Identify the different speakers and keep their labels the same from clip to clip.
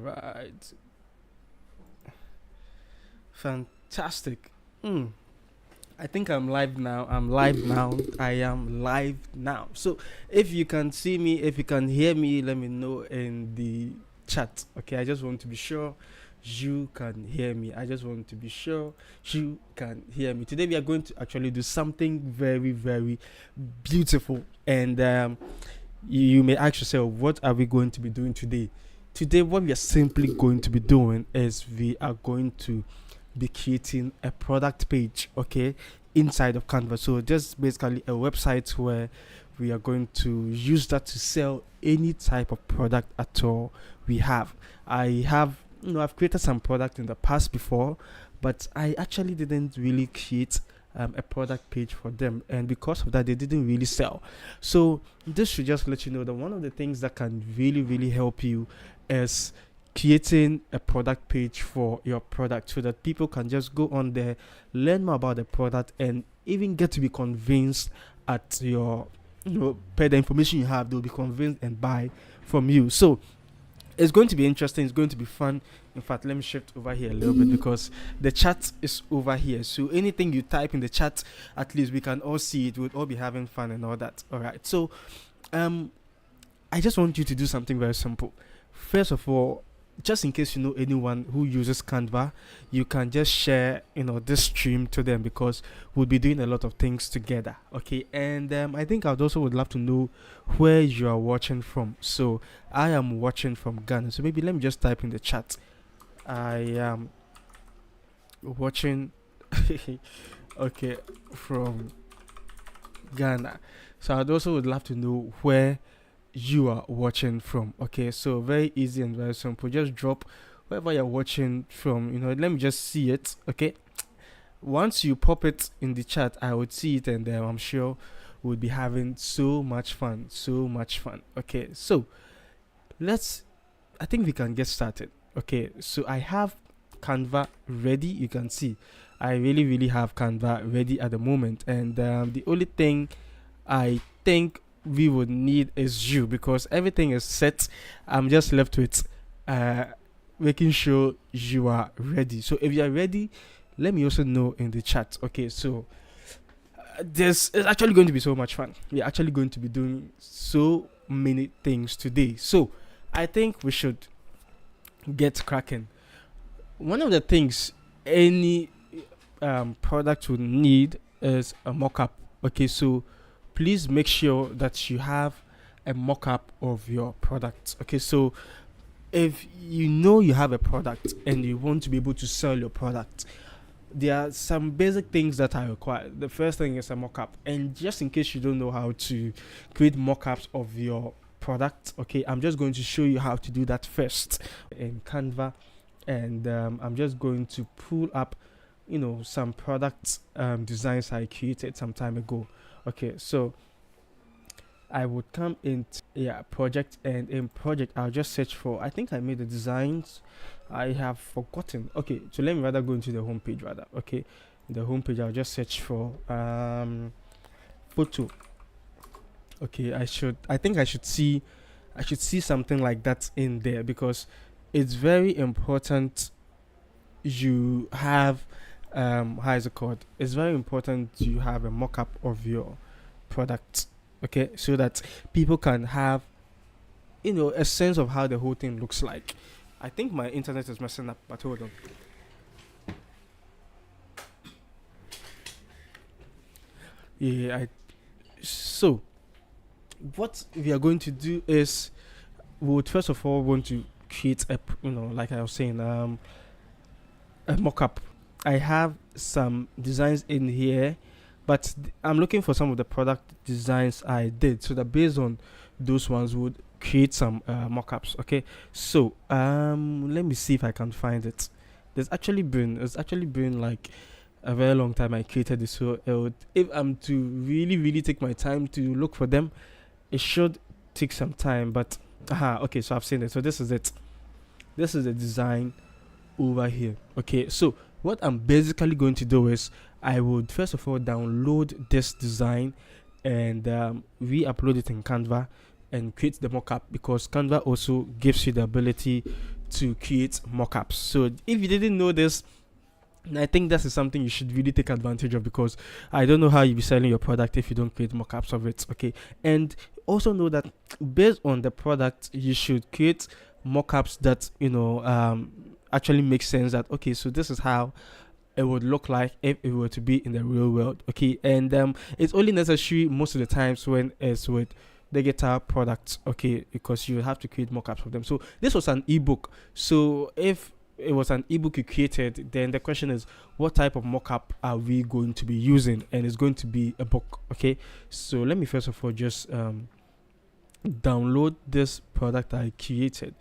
Speaker 1: right. Fantastic. Mm. I think I'm live now. I'm live now. I am live now. So if you can see me, if you can hear me, let me know in the chat. Okay, I just want to be sure you can hear me. I just want to be sure you can hear me. Today we are going to actually do something very, very beautiful. And you may ask yourself, what are we going to be doing today? Today, what we are simply going to be doing is we are going to be creating a product page, okay, inside of Canva. So just basically a website where we are going to use that to sell any type of product at all we have. I have, I've created some product in the past before, but I actually didn't really create a product page for them, and because of that, they didn't really sell. So this should just let you know that one of the things that can really, really help you is creating a product page for your product so that people can just go on there, learn more about the product, and even get to be convinced at your, per the information you have, they'll be convinced and buy from you. So it's going to be interesting, it's going to be fun. In fact, let me shift over here a little bit because the chat is over here. So anything you type in the chat, at least we can all see it. We'll all be having fun and all that. All right. So I just want you to do something very simple. First of all, just in case you know anyone who uses Canva, you can just share, this stream to them because we'll be doing a lot of things together. Okay, and I think I'd also would love to know where you are watching from. So I am watching from Ghana. So maybe let me just type in the chat. I am watching, okay, from Ghana. So I'd also would love to know where you are watching from. Okay, so very easy and very simple. Just drop wherever you're watching from. Let me just see it. Okay, once you pop it in the chat, I would see it, and I'm sure we'll be having so much fun. Okay, so I think we can get started. Okay, so I have Canva ready. You can see I really have Canva ready at the moment, and the only thing I think we would need is you, because everything is set. I'm just left with making sure you are ready. So if you are ready, let me also know in the chat. Okay, so this is actually going to be so much fun. We're actually going to be doing so many things today, so I think we should get cracking. One of the things any product would need is a mock-up. Okay, so please make sure that you have a mock-up of your product. Okay, so if you have a product and you want to be able to sell your product, there are some basic things that are required. The first thing is a mock-up, and just in case you don't know how to create mock-ups of your product, okay, I'm just going to show you how to do that first in Canva, and I'm just going to pull up some product designs I created some time ago. Okay, so I would come into project, and in project I'll just search for, I think I made the designs, I have forgotten. Okay, so let me rather go into the home page rather. Okay, in the home page I'll just search for photo. Okay, I think I should see something like that in there, because it's very important you have how is it called? It's very important you have a mock-up of your product, okay, so that people can have a sense of how the whole thing looks like. I think my internet is messing up, but hold on. So what we are going to do is we would first of all want to create a, like I was saying, a mock-up. I have some designs in here, but I'm looking for some of the product designs I did, so that based on those ones would create some mock-ups. Okay, so let me see if I can find it. It's actually been like a very long time I created this, so if I'm to really take my time to look for them, it should take some time. But okay, so I've seen it. So this is it. This is the design over here. Okay, so what I'm basically going to do is I would first of all download this design and re-upload it in Canva and create the mockup, because Canva also gives you the ability to create mockups. So if you didn't know this, I think this is something you should really take advantage of, because I don't know how you'll be selling your product if you don't create mockups of it. Okay, and also know that based on the product, you should create mockups that actually make sense. That okay, so this is how it would look like if it were to be in the real world. Okay, and it's only necessary most of the times when it's with digital products. Okay, because you have to create mockups of them. So this was an ebook. So if it was an ebook you created, then the question is, what type of mockup are we going to be using? And it's going to be a book. Okay, so let me first of all just download this product I created.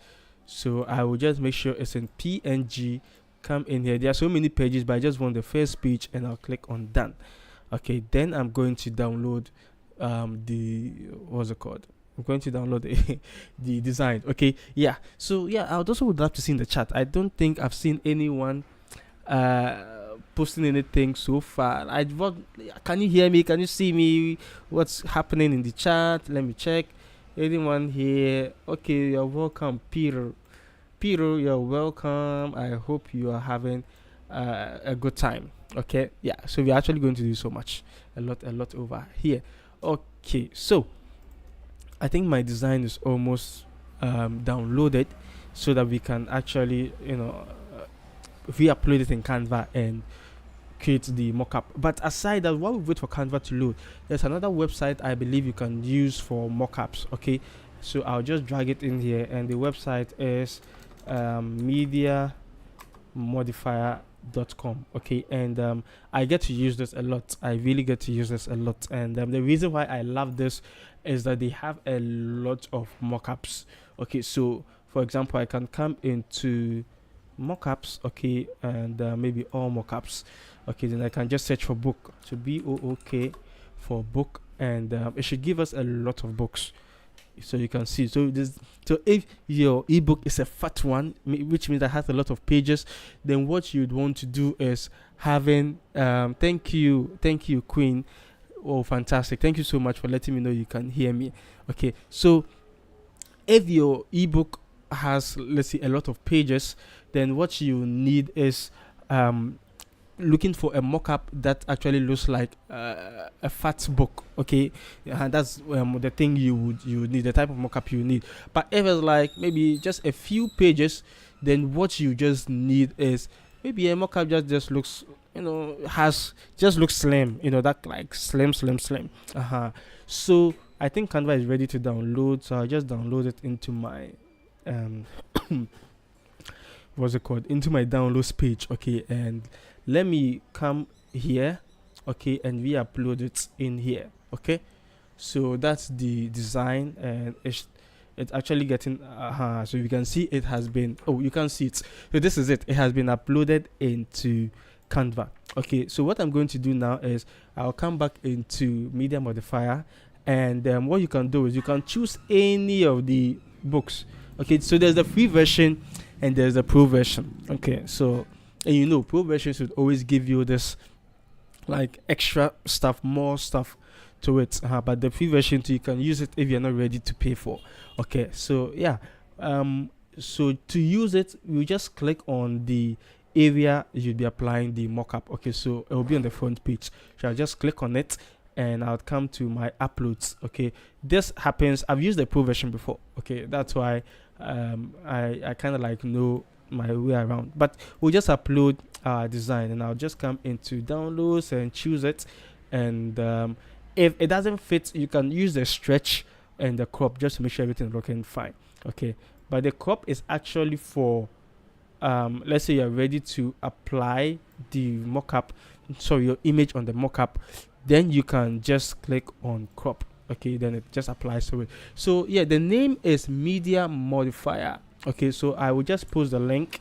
Speaker 1: So I will just make sure it's in PNG. Come in here. There are so many pages, but I just want the first page, and I'll click on done. Okay, then I'm going to download the what's it called? I'm going to download the design. Okay, yeah. So yeah, I would also love to see in the chat. I don't think I've seen anyone posting anything so far. Can you hear me? Can you see me? What's happening in the chat? Let me check. Anyone here? Okay, you're welcome, Peter. Peter, you're welcome. I hope you are having a good time. Okay, yeah. So we're actually going to do so much, a lot over here. Okay, so I think my design is almost downloaded, so that we can actually re-upload it in Canva and create the mockup. But aside that, while we wait for Canva to load, there's another website I believe you can use for mockups. Okay, so I'll just drag it in here, and the website is mediamodifier.com. Okay, and I get to use this a lot. I really get to use this a lot, and the reason why I love this is that they have a lot of mockups. Okay, so for example, I can come into mockups, okay, and maybe all mockups. Okay, then I can just search for book, so BOOK for book, and it should give us a lot of books. So you can see, so if your ebook is a fat one, which means that has a lot of pages, then what you'd want to do is having thank you Queen. Oh, fantastic. Thank you so much for letting me know you can hear me. Okay, so if your ebook has, let's say, a lot of pages, then what you need is looking for a mockup that actually looks like a fat book. Okay, and that's the thing you would need, the type of mockup you need. But if it's like maybe just a few pages, then what you just need is maybe a mockup just looks, just looks slim, that like slim. So I think Canva is ready to download, so I'll just download it into my what's it called, into my downloads page. Okay, and let me come here, okay, and we upload it in here. Okay, so that's the design, and it's actually getting so you can see it has been, you can see it. So this is it has been uploaded into Canva. Okay, so what I'm going to do now is I'll come back into media modifier, and what you can do is you can choose any of the books. Okay, so there's the free version and there's the pro version. Okay, so and pro version should always give you this like extra stuff, more stuff to it, but the free version you can use it if you're not ready to pay for. Okay, so yeah, so to use it, you just click on the area you'll be applying the mockup. Okay, so it will be on the front page, so I'll just click on it and I'll come to my uploads. Okay, this happens, I've used the pro version before. Okay, that's why I kind of like know my way around, but we'll just upload our design, and I'll just come into downloads and choose it, and if it doesn't fit, you can use the stretch and the crop just to make sure everything is looking fine. Okay, but the crop is actually for let's say you're ready to apply the mockup, so your image on the mockup, then you can just click on crop. Okay, then it just applies to it. So yeah, the name is Media Modifier. Okay, so I will just post the link.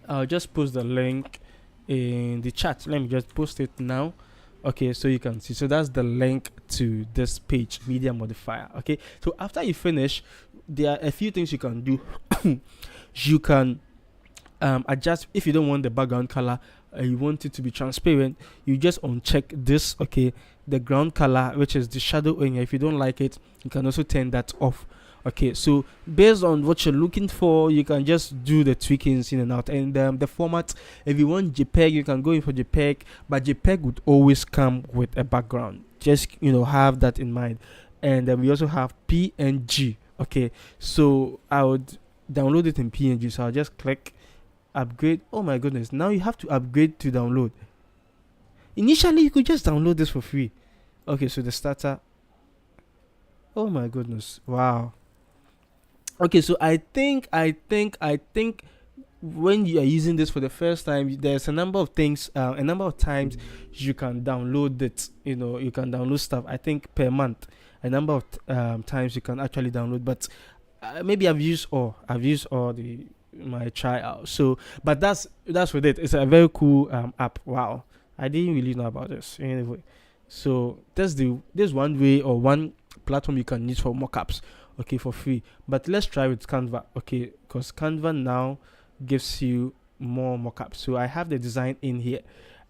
Speaker 1: I'll just post the link in the chat. Let me just post it now. Okay, so you can see. So that's the link to this page, Media Modifier. Okay, so after you finish, there are a few things you can do. You can adjust if you don't want the background color. You want it to be transparent, you just uncheck this. Okay, the ground color, which is the shadow area. If you don't like it, you can also turn that off. Okay, so based on what you're looking for, you can just do the tweakings in and out. And the format, if you want JPEG, you can go in for JPEG, but JPEG would always come with a background. Just have that in mind. And then we also have PNG. Okay, so I would download it in PNG. So I'll just click upgrade. Oh my goodness! Now you have to upgrade to download. Initially, you could just download this for free. Okay, so the starter. Oh my goodness! Wow. Okay, so I think when you are using this for the first time, there's a number of things, a number of times you can download it. You can download stuff. I think per month, a number of times you can actually download. But maybe I've used all the my tryout. So, but that's with it. It's a very cool app. Wow, I didn't really know about this anyway. So there's one way or one platform you can use for mockups, okay, for free. But let's try with Canva, okay, because Canva now gives you more mockups. So I have the design in here,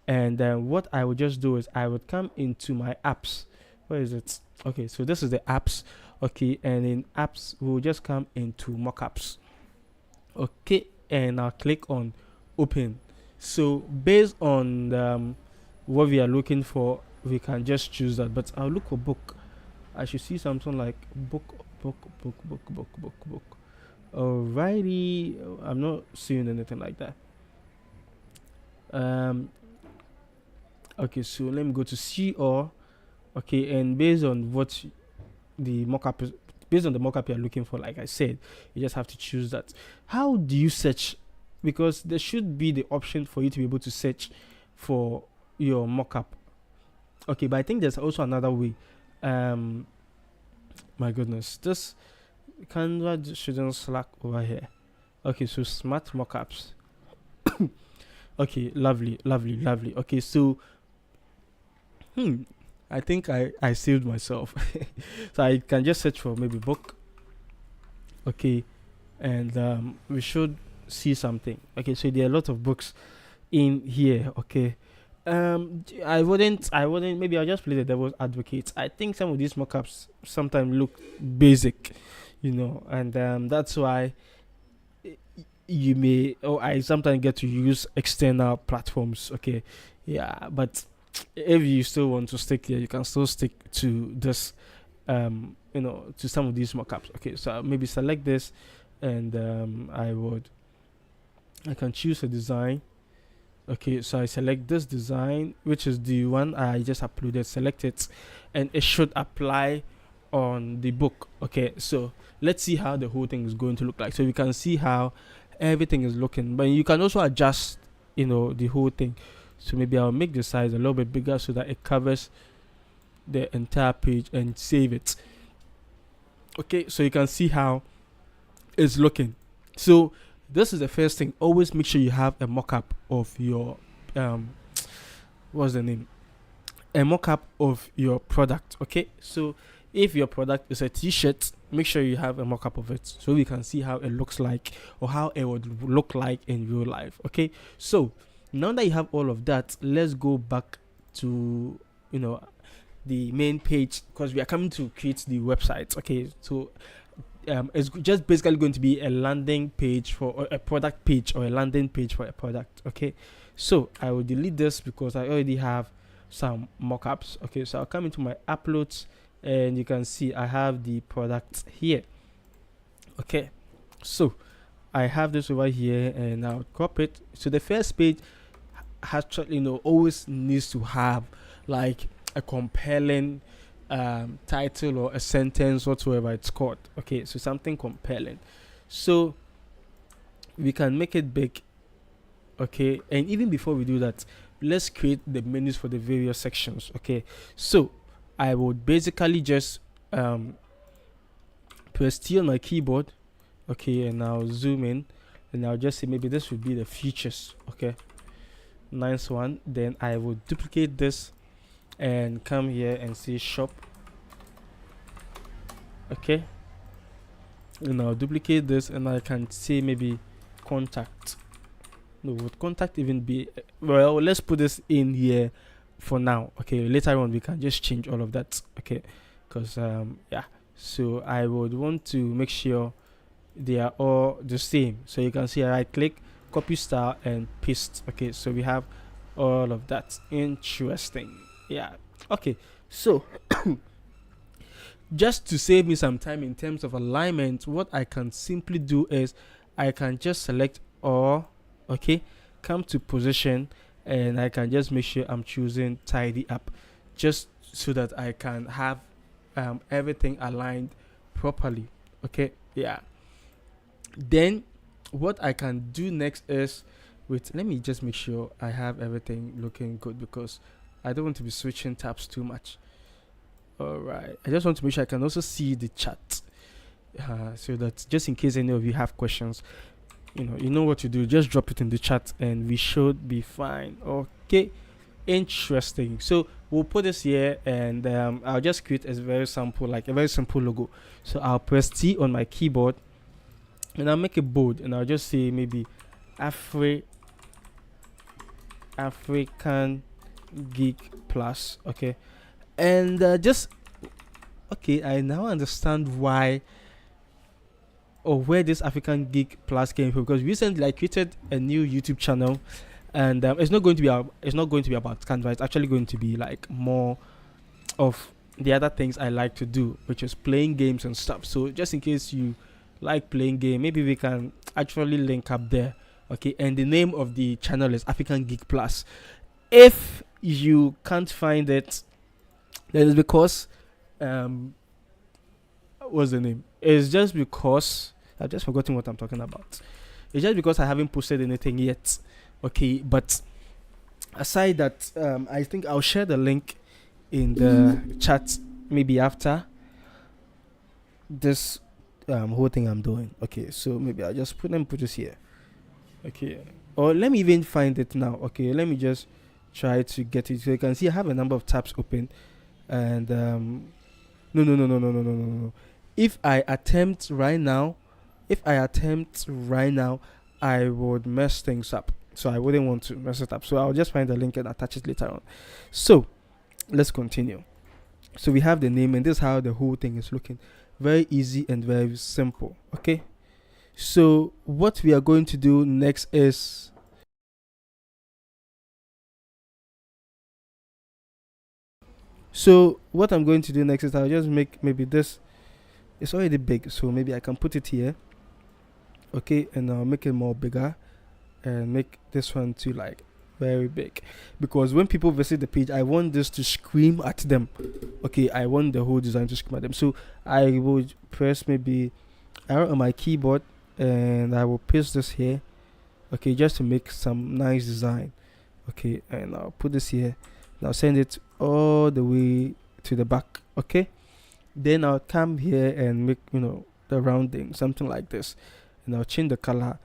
Speaker 1: and what I would just do is I would come into my apps. Where is it? Okay, so this is the apps, okay, and in apps we'll just come into mockups, okay, and I'll click on open. So based on what we are looking for, we can just choose that. But I'll look for book. I should see something like book. Alrighty, I'm not seeing anything like that. Okay, so let me go to see all. Okay, and based on what the mockup is, based on the mockup you're looking for, like I said, you just have to choose that. How do you search? Because there should be the option for you to be able to search for your mockup. Okay, but I think there's also another way. My goodness, this Canva shouldn't slack over here. Okay, so smart mockups. Okay, lovely. Okay, so I think I saved myself. So I can just search for maybe book. Okay, and we should see something. Okay, so there are a lot of books in here. Okay, I wouldn't maybe I'll just play the devil's advocate. I think some of these mockups sometimes look basic, and that's why you may, or I sometimes get to use external platforms. Okay, yeah, but if you still want to stick here, you can still stick to this, to some of these mockups. Okay, so maybe select this, and I can choose a design. Okay, so I select this design, which is the one I just uploaded. Select it, and it should apply on the book. Okay, so let's see how the whole thing is going to look like. So you can see how everything is looking, but you can also adjust, the whole thing. So maybe I'll make the size a little bit bigger so that it covers the entire page, and save it. Okay, so you can see how it's looking. So this is the first thing. Always make sure you have a mock-up of your what's the name? A mock-up of your product. Okay, so if your product is a t-shirt, make sure you have a mock-up of it so we can see how it looks like, or how it would look like in real life. Okay, so now that you have all of that, let's go back to the main page, because we are coming to create the website. Okay, so it's just basically going to be a landing page for a product page, or a landing page for a product. Okay, so I will delete this because I already have some mockups. Okay, so I'll come into my uploads, and you can see I have the product here. Okay, so I have this over here, and I'll crop it. So the first page actually always needs to have like a compelling title, or a sentence, whatsoever it's called. Okay, so something compelling. So we can make it big. Okay, and even before we do that, let's create the menus for the various sections. Okay, so I would basically just press T on my keyboard. Okay, and I'll zoom in, and I'll just say maybe this would be the features. Okay, nice one. Then I will duplicate this and come here and say shop. Okay, and I'll duplicate this, and I can say maybe contact. No, would contact even be, well, let's put this in here for now. Okay, later on we can just change all of that. Okay, because yeah, So I would want to make sure they are all the same. So you can see I right click, copy style, and paste. Okay, so we have all of that. Interesting. Yeah. Okay, so just to save me some time in terms of alignment, what I can simply do is I can just select all, okay, come to position, and I can just make sure I'm choosing tidy up, just so that I can have everything aligned properly. Okay, yeah. Then what I can do next is, wait, let me just make sure I have everything looking good, because I don't want to be switching tabs too much. All right, I just want to make sure I can also see the chat, so that just in case any of you have questions, you know what to do. Just drop it in the chat, and we should be fine. Okay, interesting. So we'll put this here, and I'll just create a very simple, like a very simple logo. So I'll press T on my keyboard, and I'll make it bold, and I'll just say maybe African Geek Plus. Okay, and just okay. I now understand why, or where this African Geek Plus came from, because recently I created a new YouTube channel, and it's not going to be about Canva. It's actually going to be like more of the other things I like to do, which is playing games and stuff. So just in case you like playing game, maybe we can actually link up there. Okay, and the name of the channel is African Geek Plus. If you can't find it, then it's because what's the name? It's just because I've just forgotten what I'm talking about. It's just because I haven't posted anything yet. Okay, but aside that, I think I'll share the link in the chat maybe after this whole thing I'm doing. Okay, so maybe I'll just put this here. Okay, or let me even find it now. Okay, let me just try to get it. So you can see I have a number of tabs open, and no. If I attempt right now, I would mess things up. So I wouldn't want to mess it up. So I'll just find the link and attach it later on. So let's continue. So we have the name, and this is how the whole thing is looking. Very easy and very simple. Okay. So what we are going to do next is I'll just make maybe this. It's already big, so maybe I can put it here. Okay, and I'll make it more bigger, and make this one too like very big, because when people visit the page, I want this to scream at them. Okay, I want the whole design to scream at them. So I would press maybe arrow on my keyboard, and I will paste this here. Okay, just to make some nice design. Okay, and I'll put this here. Now send it all the way to the back. Okay, then I'll come here and make the rounding something like this, and I'll change the color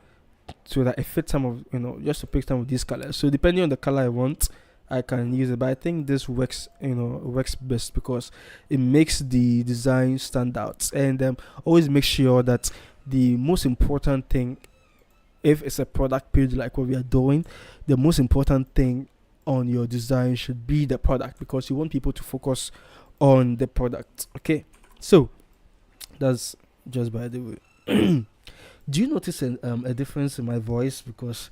Speaker 1: so that it fits some of just to pick some of these colors. So depending on the color I want, I can use it, but I think this works works best because it makes the design stand out. And always make sure that the most important thing, if it's a product page like what we are doing, the most important thing on your design should be the product, because you want people to focus on the product. Okay, so that's just by the way. Do you notice a difference in my voice? Because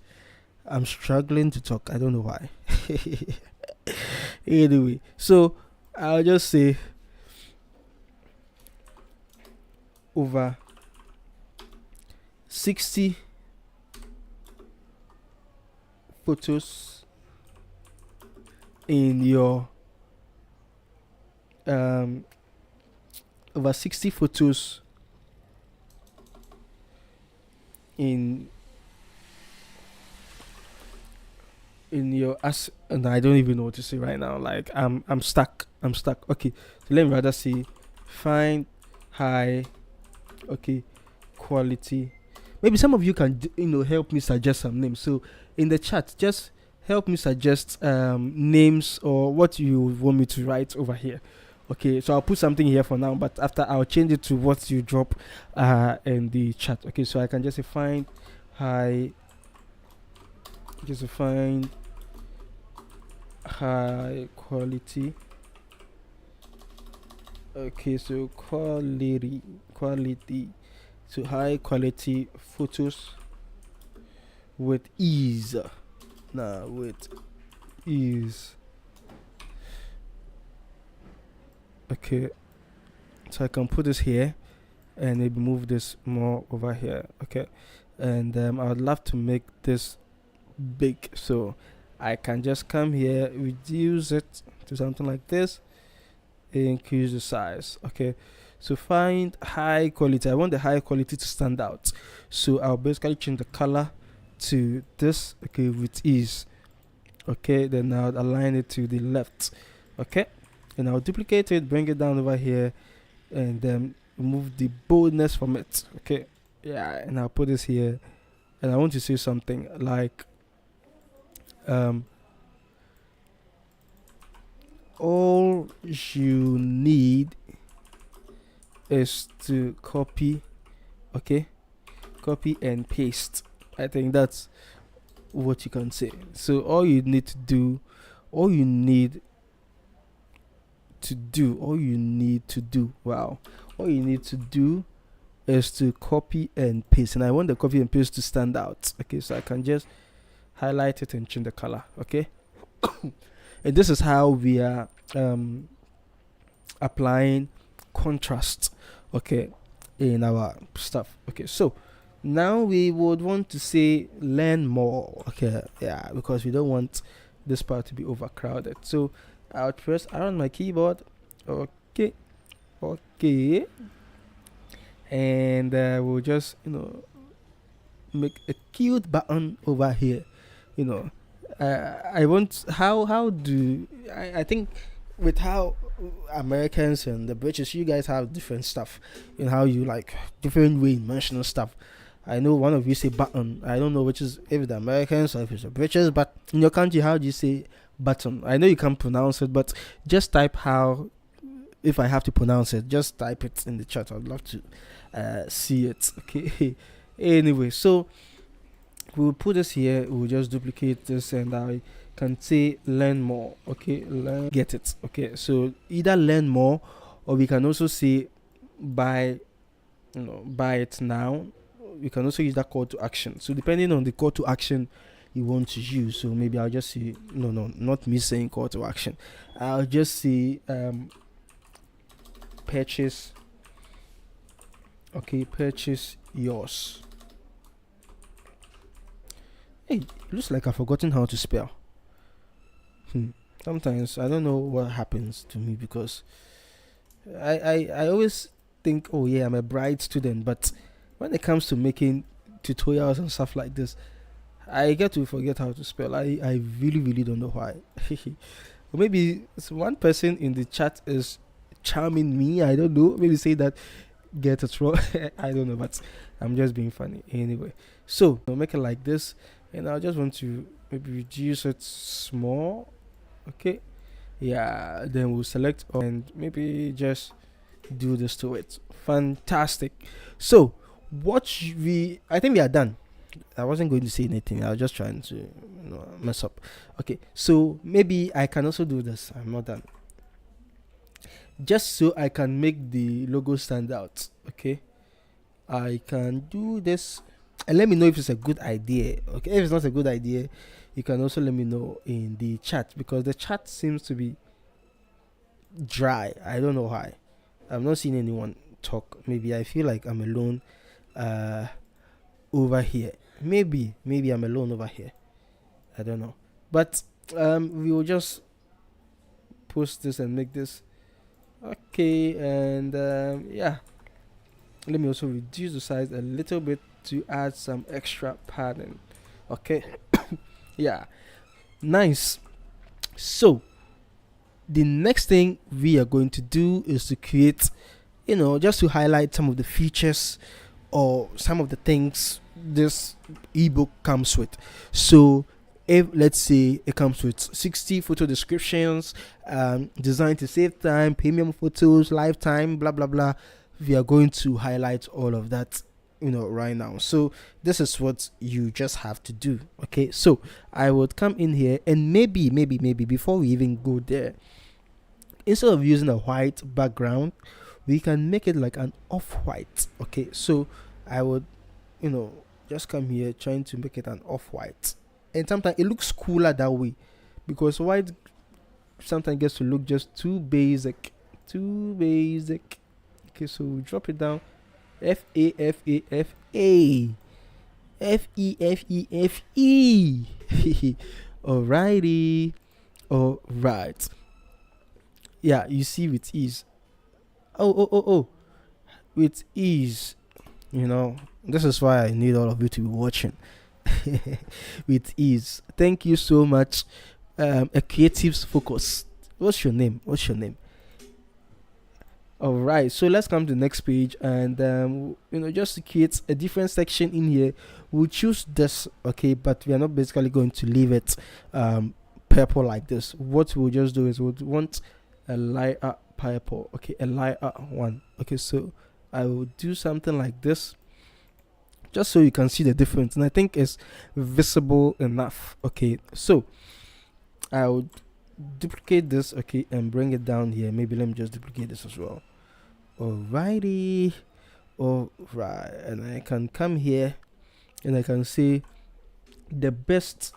Speaker 1: I'm struggling to talk. I don't know why. Anyway, so I'll just say over 60 photos in your over 60 photos in your as, and I don't even know what to say right now. Like I'm stuck. Okay, so let me rather say find high, okay, quality. Maybe some of you can help me suggest some names. So in the chat, just help me suggest names or what you want me to write over here. Okay, so I'll put something here for now, but after I'll change it to what you drop in the chat. Okay, so I can just say find high, just find high quality Okay, so quality, so high quality photos with ease. Now with ease. Okay, so I can put this here and maybe move this more over here. Okay, and I would love to make this big, so I can just come here, reduce it to something like this, increase the size. Okay, so find high quality. I want the high quality to stand out, so I'll basically change the color to this. Okay, with ease. Okay, then I'll align it to the left. Okay, and I'll duplicate it, bring it down over here, and then remove the boldness from it. Okay, yeah, and I'll put this here, and I want to say something like all you need is to copy. Okay, copy and paste. I think that's what you can say. So all you need to do, all you need all you need to do, wow, all you need to do is to copy and paste. And I want the copy and paste to stand out. Okay, so I can just highlight it and change the color. Okay, and this is how we are applying contrast, okay, in our stuff. Okay, so now we would want to say learn more. Okay, yeah, because we don't want this part to be overcrowded. So I'll press R on my keyboard. Okay, okay, and we'll just make a cute button over here. I want how do I think with how Americans and the British, you guys have different stuff in how you like different way in mentioning stuff. I know one of you say button. I don't know which is if the Americans or if it's the British, but in your country, how do you say button? I know you can't pronounce it, but just type how. If I have to pronounce it, just type it in the chat. I'd love to see it. Okay. Anyway, so we'll put this here. We'll just duplicate this, and I can say learn more. Okay, get it. Okay, so either learn more, or we can also say buy it now. We can also use that call to action. So depending on the call to action you want to use, so maybe I'll just say no, not me saying call to action. I'll just say purchase. Okay, purchase yours. Hey, it looks like I've forgotten how to spell. Sometimes I don't know what happens to me, because I always think, oh yeah, I'm a bright student, but when it comes to making tutorials and stuff like this, I get to forget how to spell. I really don't know why. Or maybe one person in the chat is charming me. I don't know. Maybe say that get it wrong. I don't know, but I'm just being funny anyway. So I'll make it like this, and I just want to maybe reduce it small. Okay, yeah, then we'll select and maybe just do this to it. Fantastic. So I think we are done. I wasn't going to say anything. I was just trying to mess up. Okay, so maybe I can also do this. I'm not done. Just so I can make the logo stand out. Okay, I can do this, and let me know if it's a good idea. Okay, if it's not a good idea, you can also let me know in the chat, because the chat seems to be dry. I don't know why. I've not seen anyone talk. Maybe I feel like I'm alone over here. Maybe I'm alone over here. I don't know. But we will just post this and make this okay. And yeah, let me also reduce the size a little bit to add some extra padding. Okay. Yeah, nice. So the next thing we are going to do is to create, just to highlight some of the features or some of the things this ebook comes with. So if let's say it comes with 60 photo descriptions, designed to save time, premium photos, lifetime, blah blah blah, we are going to highlight all of that right now. So this is what you just have to do. Okay, so I would come in here, and maybe before we even go there, instead of using a white background, we can make it like an off-white. Okay, so I would, just come here trying to make it an off-white, and sometimes it looks cooler that way, because white sometimes gets to look just too basic. Okay, so we drop it down. F-A-F-A-F-A. Alrighty. Alright. Yeah, you see, with ease. Oh. With ease. This is why I need all of you to be watching. With ease. Thank you so much. A creative's focus. What's your name? All right, so let's come to the next page, and just to create a different section in here, we'll choose this. Okay, but we are not basically going to leave it purple like this. What we'll just do is we'll want a lighter purple. Okay, a lighter one. Okay, so I will do something like this, just so you can see the difference, and I think it's visible enough. Okay, so I would duplicate this, okay, and bring it down here. Maybe let me just duplicate this as well. Alrighty. Alright, and I can come here and I can say the best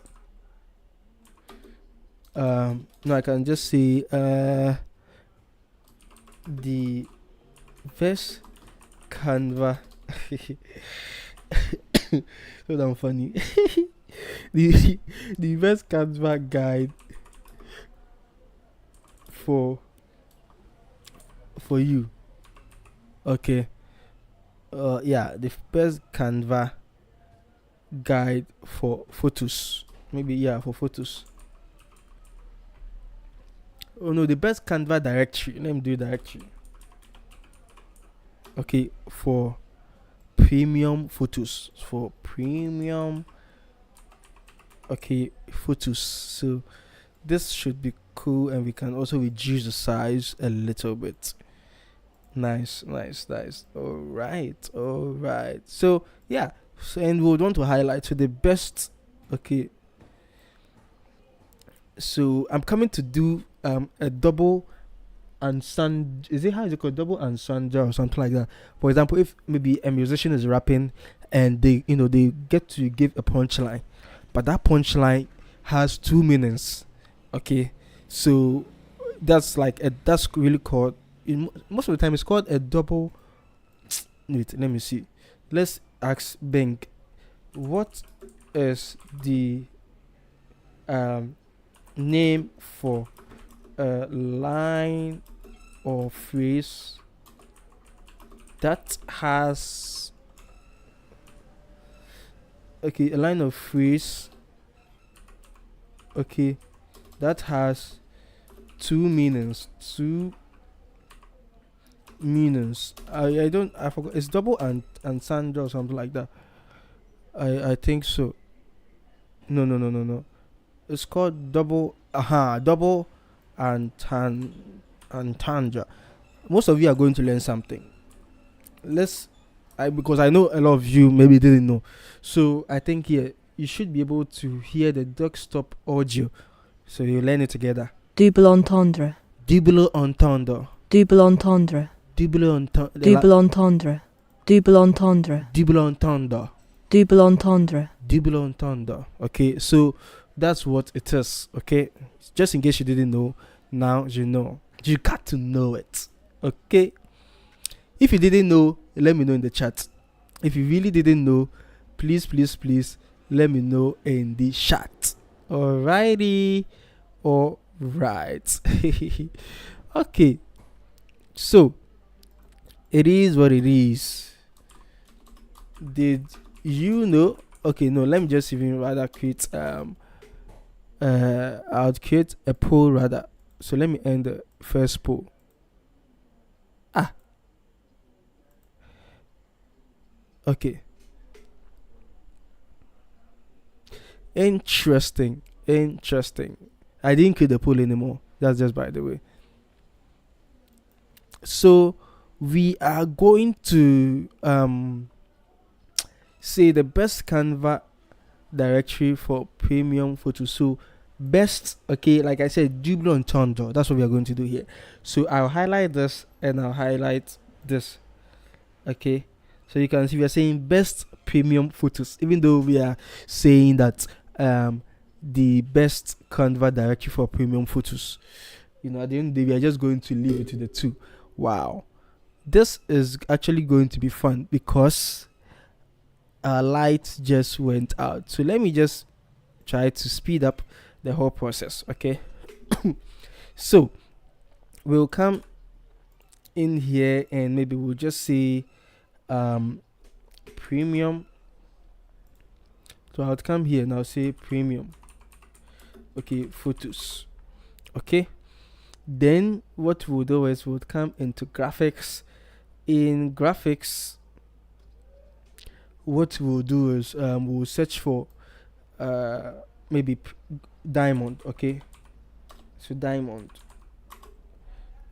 Speaker 1: I can just say the best Canva so damn funny. the best Canva guide for you. Okay. The best Canva guide for photos. Maybe, for photos. Oh no, the best Canva directory. Let me do directory. Okay, for premium photos. Okay, photos. So this should be cool, and we can also reduce the size a little bit. Nice. All right. So and we would want to highlight to the best. Okay, so I'm coming to do a double and sun. Is it called, double and sandra or something like that? For example, if maybe a musician is rapping and they get to give a punchline, but that punchline has two meanings. Okay, so that's really called, most of the time it's called a double. Wait, let me see. Let's ask Bing, what is the name for a line or phrase that has a line of phrase that has two meanings. I forgot. It's double and sandra or something like that. I think so. No. It's called double. Double and tandra. Most of you are going to learn something. Because I know a lot of you maybe didn't know. So I think here you should be able to hear the desktop audio. So you learn it together.
Speaker 2: Double entendre.
Speaker 1: Double entendre.
Speaker 2: Double entendre.
Speaker 1: Double entendre.
Speaker 2: Double entendre. Double entendre.
Speaker 1: Double entendre.
Speaker 2: Double entendre.
Speaker 1: Double entendre. Okay, so that's what it is. Okay, just in case you didn't know, now you know. You got to know it. Okay. If you didn't know, let me know in the chat. If you really didn't know, please let me know in the chat. Alrighty. Alright. Okay. So it is what it is. Did you know? Okay, no, let me just even rather create I'll create a poll rather. So let me end the first poll. Okay. Interesting. I didn't create the poll anymore. That's just by the way. So we are going to say the best Canva directory for premium photos. So best. Okay, like I said, double entendre. That's what we are going to do here. So I'll highlight this and I'll highlight this. Okay, so you can see we are saying best premium photos, even though we are saying that the best Canva directory for premium photos. At the end of the day, we are just going to leave it to the two. Wow, this is actually going to be fun because our light just went out. So let me just try to speed up the whole process. Okay, so we'll come in here and maybe we'll just say premium. So I'll come here and I'll say premium. Okay, photos. Okay, then what we'll do is we'll come into graphics. In graphics, what we'll do is we'll search for maybe diamond. Okay, so diamond.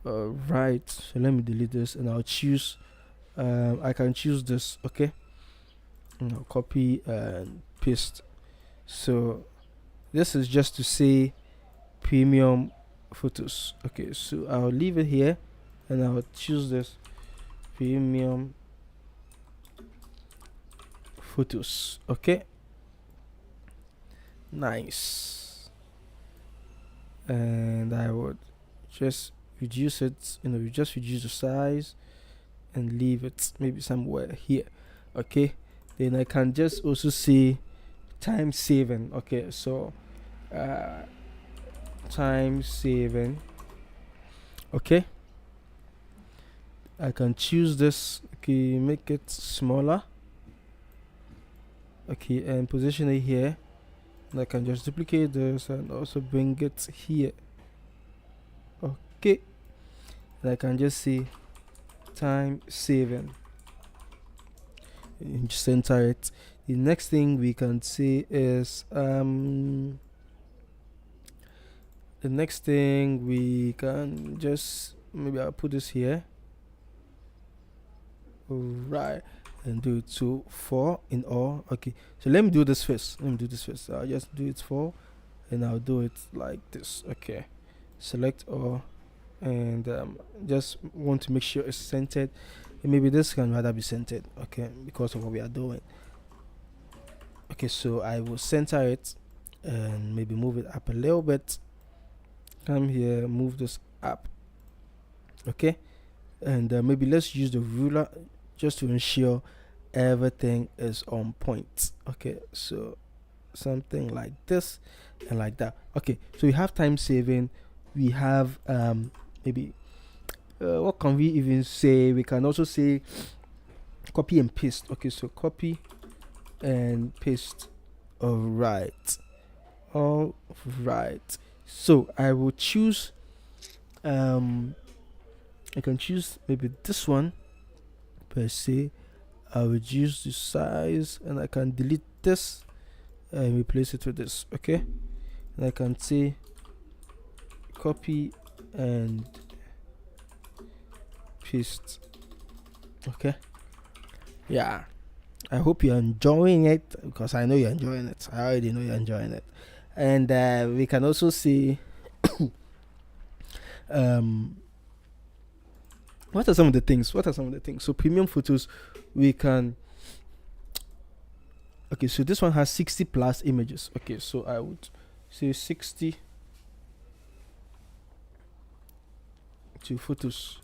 Speaker 1: Right, so let me delete this and I'll choose I can choose this. Okay, and I'll copy and paste. So this is just to say premium photos. Okay, so I'll leave it here and I'll choose this premium photos. Okay, nice. And I would just reduce it, we just reduce the size and leave it maybe somewhere here. Okay, then I can just also see time saving. Okay, so time saving. Okay, I can choose this. Okay, make it smaller. Okay, and position it here, and I can just duplicate this and also bring it here. Okay, and I can just see time saving and just center it. The next thing we can see is the next thing we can just maybe I'll put this here, right, and do it to 4 in all. Okay, so let me do this first. I'll just do it 4 and I'll do it like this. Okay, select all and just want to make sure it's centered, and maybe this can rather be centered. Okay, because of what we are doing. Okay, so I will center it and maybe move it up a little bit. Come here, move this up. Okay, and maybe let's use the ruler just to ensure everything is on point. Okay, so something like this and like that. Okay, so we have time saving, we have maybe what can we even say? We can also say copy and paste. Okay, so copy and paste. All right, so I will choose I can choose maybe this one per se. I'll reduce the size and I can delete this and replace it with this. Okay, and I can say copy and paste. Okay, yeah, I hope you're enjoying it because I know you're enjoying it. I already know you're enjoying it. And we can also see what are some of the things? So premium photos, we can. Okay, so this one has 60 plus images. Okay, so I would say 60 to photos.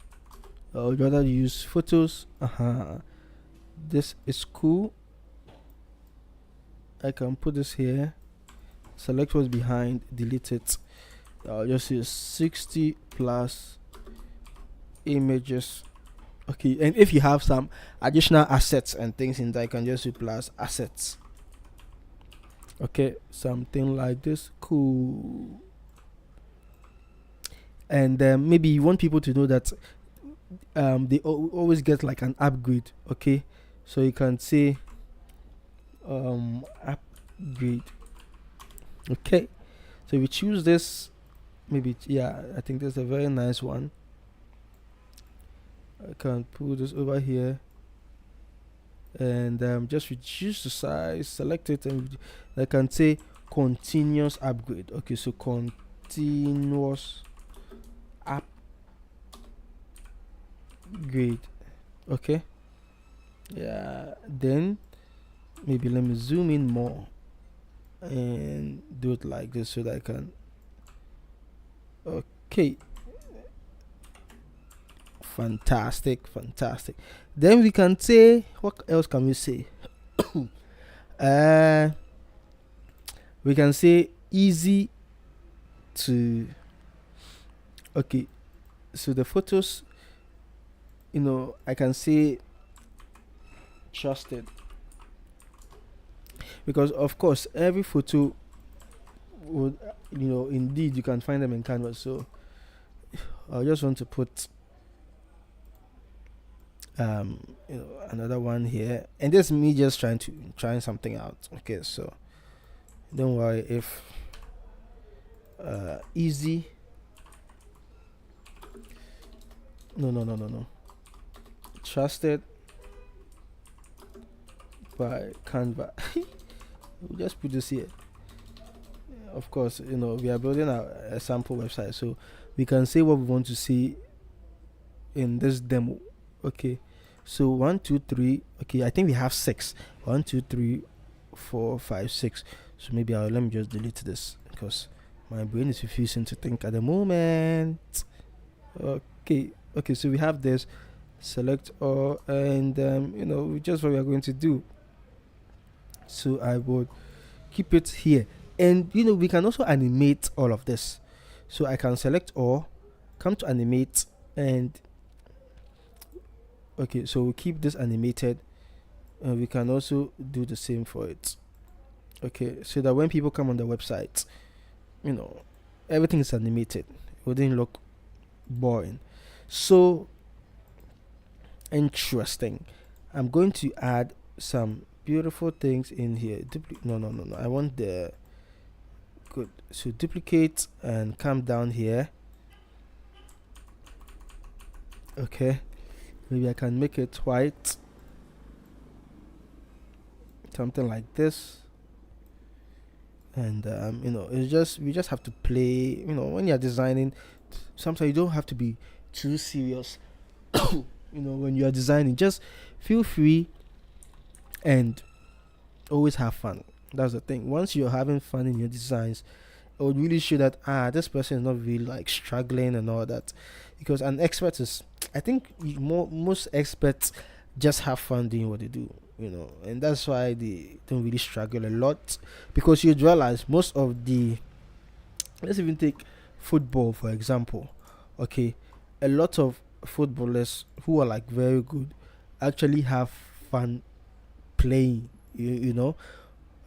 Speaker 1: I would rather use photos. This is cool. I can put this here, select what's behind, delete it. I'll just use 60 plus images. Okay, and if you have some additional assets and things in there, I can just use plus assets. Okay, something like this. Cool. And maybe you want people to know that they always get like an upgrade. Okay, so you can say upgrade. Okay, so we choose this, maybe I think that's a very nice one. I can put this over here and just reduce the size, select it, and I can say continuous upgrade. Okay, so continuous upgrade. Okay, yeah, then maybe let me zoom in more and do it like this so that I can. Okay, fantastic, fantastic. Then we can say, what else can we say? uh we can say easy to. Okay, so the photos, I can say trusted, because of course every photo would, indeed you can find them in Canva. So I just want to put another one here, and this is me just trying something out. Okay, so don't worry if easy. No, trusted by Canva. We'll just put this here. Of course, we are building a sample website, so we can say what we want to see in this demo. Okay, so 1 2 3. Okay, I think we have 6. 1 2 3 4 5 6. So maybe let me just delete this because my brain is refusing to think at the moment. Okay, so we have this. Select all, and just what we are going to do. So I would keep it here, and we can also animate all of this. So I can select all, come to animate, and okay, so we'll keep this animated, and we can also do the same for it. Okay, so that when people come on the website, everything is animated. It wouldn't look boring. So interesting. I'm going to add some beautiful things in here. No. I want the good. So duplicate and come down here. Okay, maybe I can make it white, something like this. And it's just, we just have to play. When you're designing, sometimes you don't have to be too serious. When you are designing, just feel free and always have fun. That's the thing. Once you're having fun in your designs, it would really show that this person is not really like struggling and all that. Because an expert is, I think, most experts just have fun doing what they do, and that's why they don't really struggle a lot. Because you realize most of the, let's even take football for example. Okay, a lot of footballers who are like very good actually have fun playing,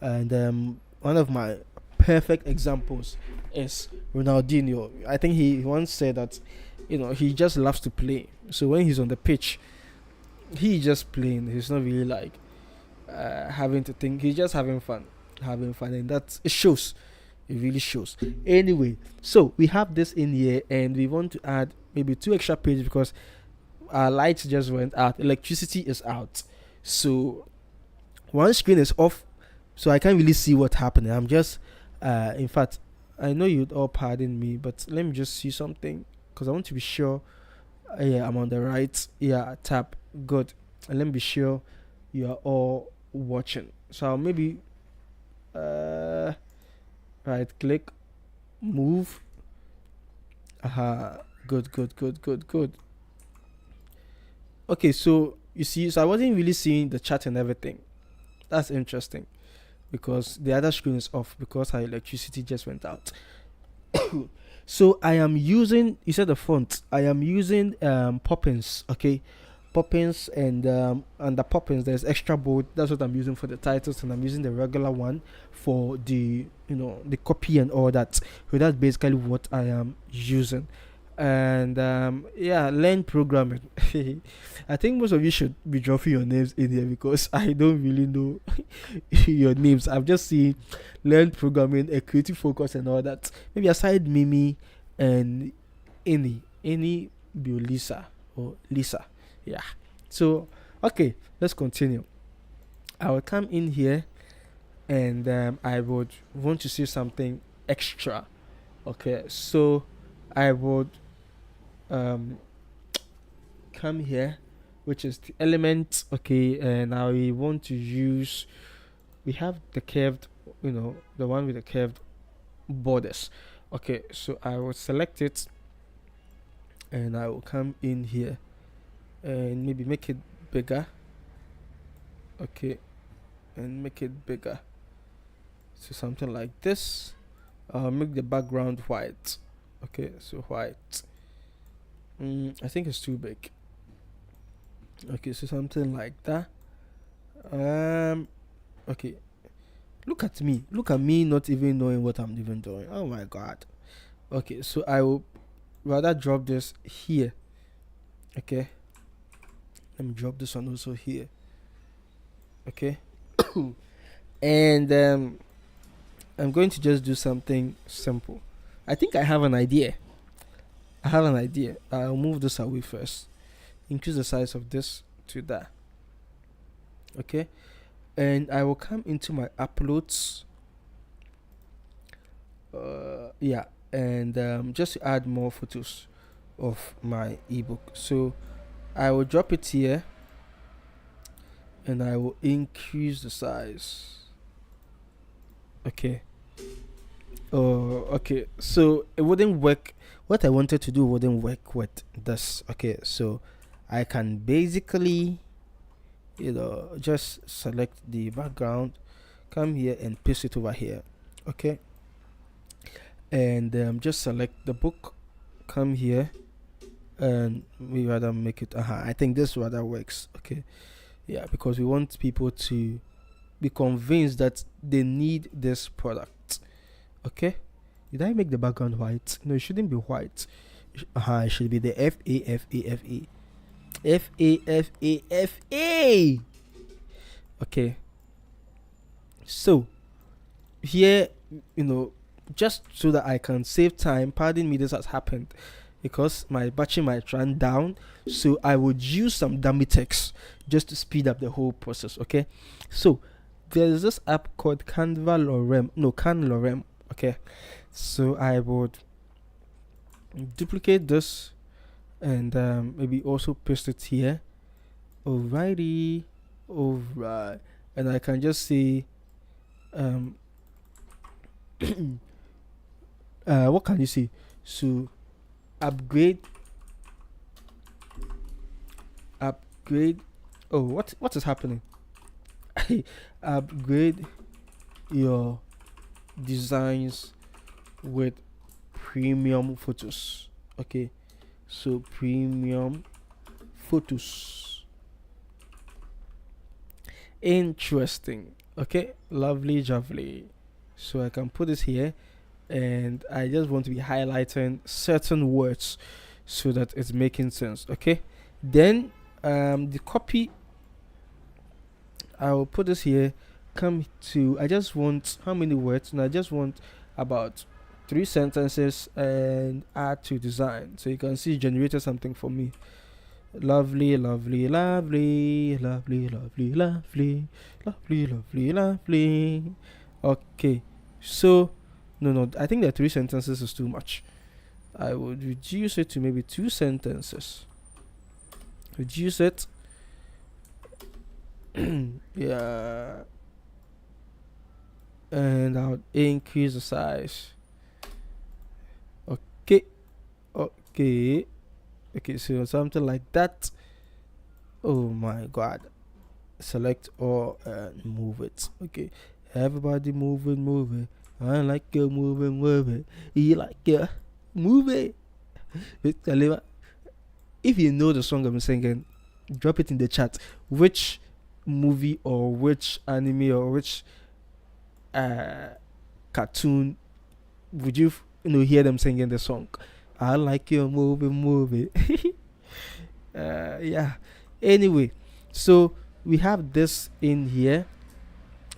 Speaker 1: and one of my perfect examples is Ronaldinho. I think he once said that he just loves to play. So when he's on the pitch, he's just playing. He's not really like having to think. He's just having fun, and that it shows. It really shows. Anyway, so we have this in here, and we want to add maybe 2 extra pages because our lights just went out. Electricity is out, so one screen is off, so I can't really see what's happening. I'm just, in fact, I know you'd all pardon me, but let me just see something because I want to be sure. Yeah, I'm on the right. Yeah, tap. Good. And let me be sure you are all watching. So I'll maybe right click, move. Good. Okay, so you see, so I wasn't really seeing the chat and everything. That's interesting because the other screen is off because our electricity just went out. So I am using, you said the font, I am using Poppins. Okay, Poppins, and the Poppins there's extra bold. That's what I'm using for the titles, and I'm using the regular one for the the copy and all that. So that's basically what I am using. And learn programming. I think most of you should be dropping your names in here because I don't really know your names. I've just seen learn programming, a creative focus and all that. Maybe aside Mimi and any be Lisa or Lisa. Yeah. So okay, let's continue. I will come in here and I would want to see something extra. Okay, so I would um come here, which is the element. Okay, and I want to use, we have the curved, the one with the curved borders. Okay, so I will select it, and I will come in here and maybe make it bigger. Okay, and make it bigger, so something like this. I'll make the background white. Okay, so white. I think it's too big. Okay, so something like that. um okay, look at me not even knowing what I'm even doing. Oh my god. Okay, so I will rather drop this here. Okay, let me drop this one also here. Okay. And I'm going to just do something simple. I think I have an idea. I'll move this away first. Increase the size of this to that. Okay. And I will come into my uploads. Yeah. And just to add more photos of my ebook. So I will drop it here, and I will increase the size. Okay. Oh, okay. So it wouldn't work. What I wanted to do wouldn't work with this. Okay. So I can basically, just select the background, come here and paste it over here. Okay. And just select the book, come here, and we rather make it. I think this rather works. Okay. Yeah, because we want people to be convinced that they need this product. Okay. Did I make the background white? No, it shouldn't be white. It should be the F-A-F-A-F-A. Okay. So here, just so that I can save time, pardon me, this has happened because my battery might run down. So I would use some dummy text just to speed up the whole process. Okay. So there's this app called Canva Lorem. No, Can Lorem. Okay. So I would duplicate this and maybe also paste it here. Alrighty. Alright. And I can just say what can you say? So upgrade upgrade oh, what is happening? Upgrade your designs with premium photos. Okay, so premium photos. Interesting. Okay, lovely lovely. So I can put this here, and I just want to be highlighting certain words so that it's making sense. Okay, then the copy, I will put this here. Come to, I just want how many words? And I just want about 3 sentences and add to design. So you can see it generated something for me. Lovely, lovely, lovely, lovely, lovely, lovely, lovely, lovely, lovely. Okay, so no, I think that 3 sentences is too much. I would reduce it to maybe 2 sentences. Reduce it. Yeah, and I'll increase the size. Okay, okay, so something like that. Oh my god. Select all and move it. Okay, everybody move it. I like you move it. You like you move it. If you know the song I'm singing, drop it in the chat. Which movie or which anime or which uh cartoon would you hear them singing the song? I like your movie. Yeah. Anyway, so we have this in here.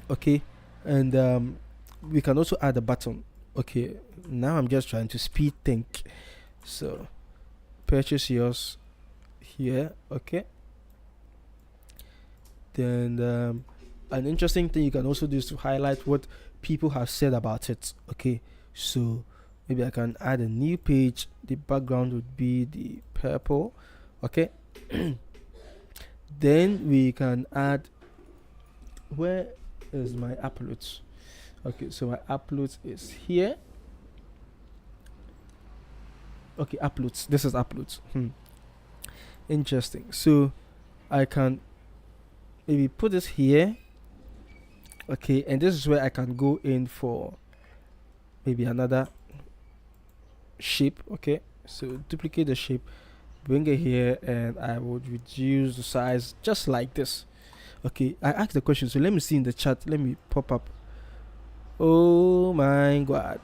Speaker 1: Okay, and we can also add a button. Okay, now I'm just trying to speed think. So purchase yours here. Okay, then an interesting thing you can also do is to highlight what people have said about it. Okay, so maybe I can add a new page. The background would be the purple. Okay. Then we can add, where is my uploads? Okay, so my uploads is here. Okay, uploads. This is uploads. Interesting. So I can maybe put this here. Okay, and this is where I can go in for maybe another shape. Okay, so duplicate the shape, bring it here, and I would reduce the size just like this. Okay, I asked the question, so let me see in the chat. Let me pop up. Oh my god.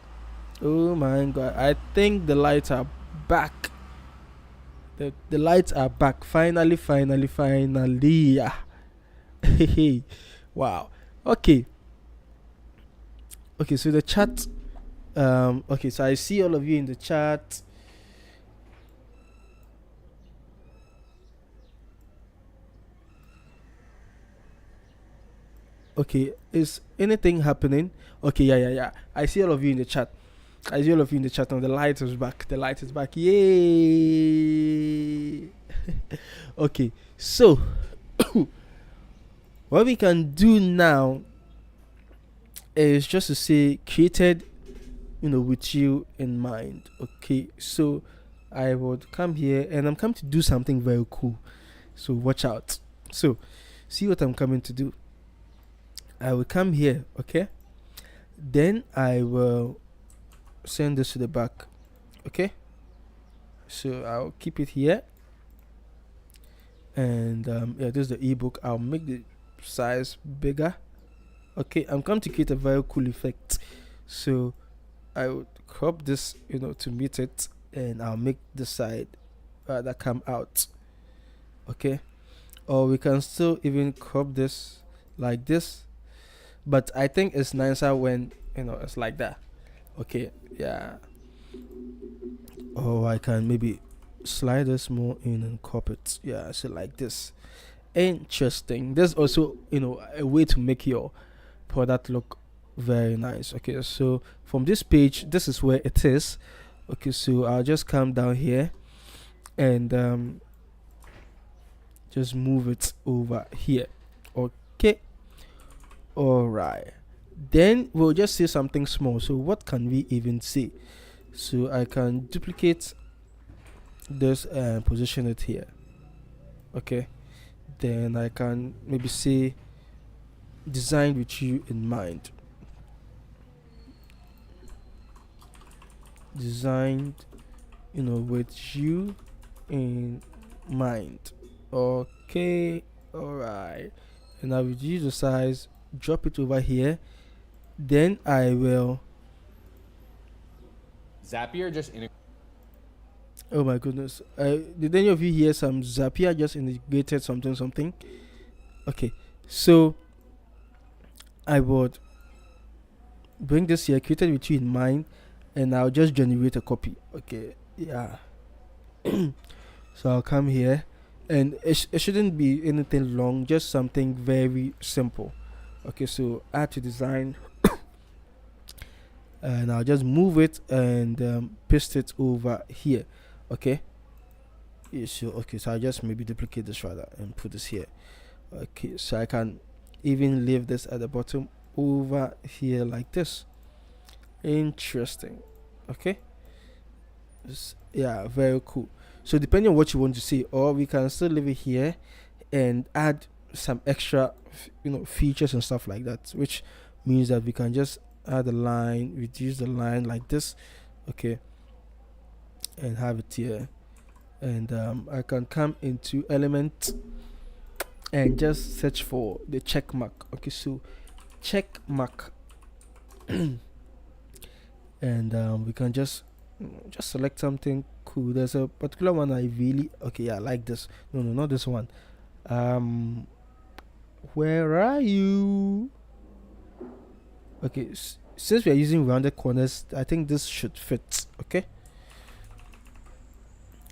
Speaker 1: Oh my god. I think the lights are back. The lights are back. Finally. Yeah. Hey. Wow. Okay. Okay, so the chat. Okay, so I see all of you in the chat. Okay, is anything happening? Okay, yeah. I see all of you in the chat. I see all of you in the chat now. The light is back. The light is back. Yay! Okay, so what we can do now is just to say created, with you in mind. Okay, so I would come here and I'm coming to do something very cool. So watch out. So see what I'm coming to do. I will come here, okay? Then I will send this to the back, okay? So I'll keep it here. And yeah, this is the ebook. I'll make the size bigger. Okay, I'm going to create a very cool effect. So I would crop this, to meet it, and I'll make the side that come out. Okay, or we can still even crop this like this, but I think it's nicer when it's like that. Okay, yeah. Or I can maybe slide this more in and crop it. Yeah, so like this. Interesting. There's also a way to make your product look very nice. Okay, so from this page, this is where it is. Okay, so I'll just come down here and just move it over here. Okay, all right, then we'll just say something small. So what can we even say? So I can duplicate this and position it here. Okay, then I can maybe say designed with you in mind. Designed with you in mind. Okay, all right, and I'll reduce the size, drop it over here. Then I will
Speaker 3: Zapier just
Speaker 1: oh my goodness, did any of you hear some Zapier just integrated something? Okay, so I would bring this here, created with you in mind, and I'll just generate a copy. Okay, yeah. So I'll come here, and it shouldn't be anything long, just something very simple. Okay, so add to design, and I'll just move it and paste it over here. Okay, yeah, so okay, so I'll just maybe duplicate this rather and put this here. Okay, so I can even leave this at the bottom over here like this. Interesting. Okay, yeah, very cool. So depending on what you want to see, or we can still leave it here and add some extra features and stuff like that, which means that we can just add a line, reduce the line like this. Okay, and have it here, and I can come into element and just search for the check mark. Okay, so check mark and we can just select something cool. There's a particular one I really I like this. No, not this one. Where are you? Okay, since we are using rounded corners, I think this should fit. Okay,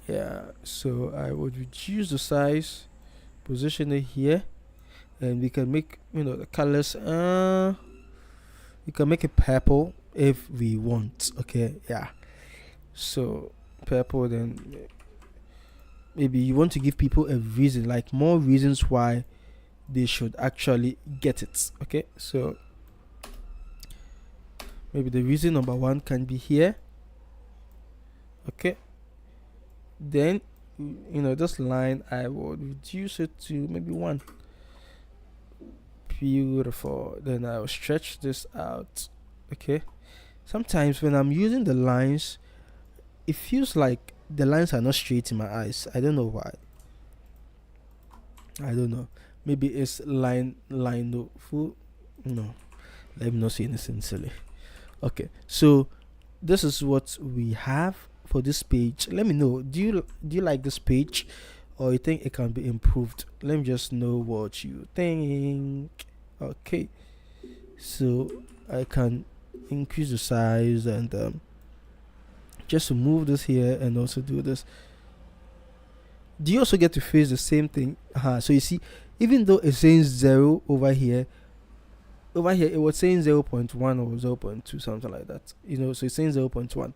Speaker 1: yeah, so I would reduce the size, position it here, and we can make the colors. We can make it purple if we want. Okay, yeah. So purple, then maybe you want to give people a reason, like more reasons why they should actually get it. Okay, so maybe the reason number one can be here. Okay, then this line I would reduce it to maybe 1. Beautiful. Then I'll stretch this out. Okay, sometimes when I'm using the lines, it feels like the lines are not straight in my eyes. I don't know why. I don't know. Maybe it's line no full. No, let me not say anything silly. Okay, so this is what we have for this page. Let me know. Do you like this page, or you think it can be improved? Let me just know what you think. Okay, so I can increase the size and just move this here and also do this. Do you also get to face the same thing? So you see, even though it's saying 0 over here it was saying 0.1 or 0.2, something like that. So it's saying 0.1.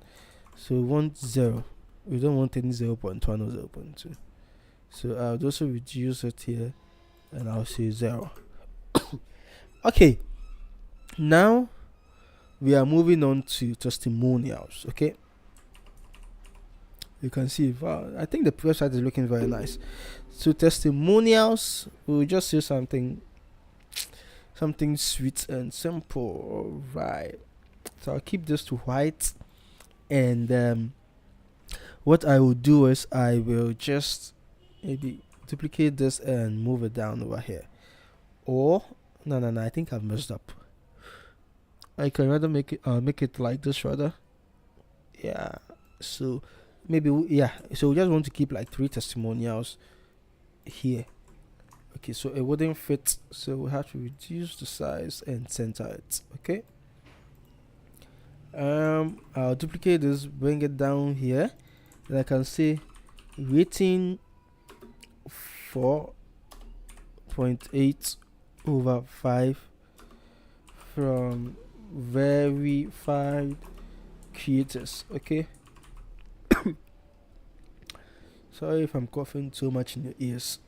Speaker 1: So we want 0. We don't want any 0.1 or 0.2. So I'll also reduce it here and I'll say 0. Okay, now we are moving on to testimonials. Okay, you can see, wow, I think the website is looking very nice. So testimonials, we'll just say something sweet and simple. Right, so I'll keep this to white, and what I will do is I will just maybe duplicate this and move it down over here. Or no, I think I've messed up. I can rather make it like this rather. Yeah, so maybe so we just want to keep like 3 testimonials here. Okay, so it wouldn't fit, so we have to reduce the size and center it. Okay, I'll duplicate this, bring it down here, and I can say rating 4.8 over 5 from verified creators. Okay, sorry if I'm coughing so much in your ears.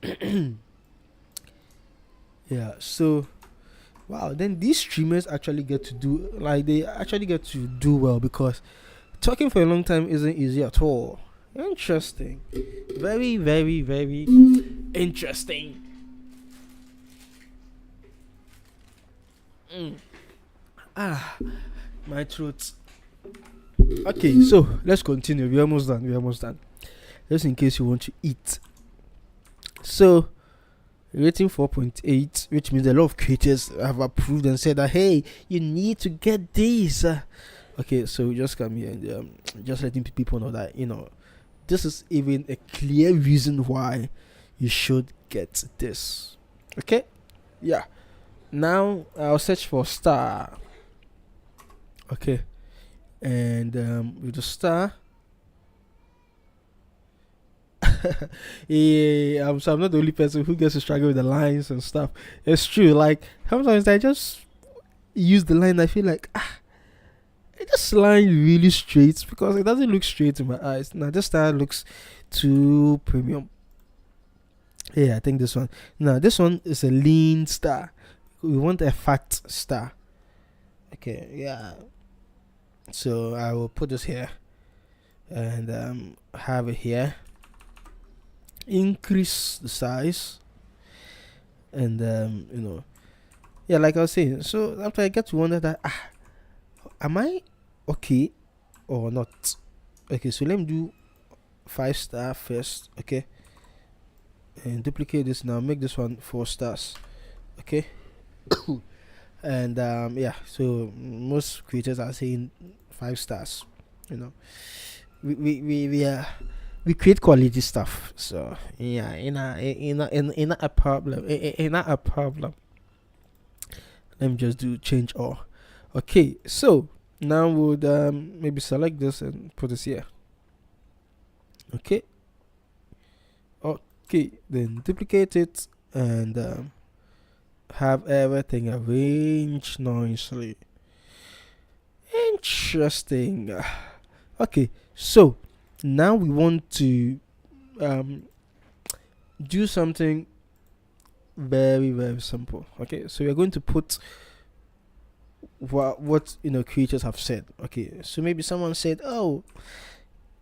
Speaker 1: Yeah, so wow, then these streamers actually get to do well, because talking for a long time isn't easy at all. Interesting. Very, very, very interesting. My throat. Okay, so let's continue. We're almost done. Just in case you want to eat. So rating 4.8, which means a lot of creators have approved and said that, hey, you need to get this. Okay, so we just come here and just letting people know that this is even a clear reason why you should get this. Okay, yeah. Now I'll search for star. Okay, and with the star. Yeah, so I'm not the only person who gets to struggle with the lines and stuff. It's true. Like sometimes I just use the line. I feel like this line really straight, because it doesn't look straight in my eyes. Now this star looks too premium. Yeah, I think this one. Now this one is a lean star. We want a fat star. Okay, yeah. So I will put this here and have it here. Increase the size, and yeah, like I was saying. So after I get to wonder that am I okay or not? Okay, so let me do 5-star first. Okay, and duplicate this now, make this one 4 stars. Okay. And yeah, so most creators are saying 5 stars. We create quality stuff, so yeah, in a problem. Let me just do change all. Okay, so now would maybe select this and put this here. Okay, then duplicate it and have everything arranged nicely. Interesting. Okay, so now we want to um do something very very simple. Okay, so we're going to put what creators have said. Okay, so maybe someone said, oh,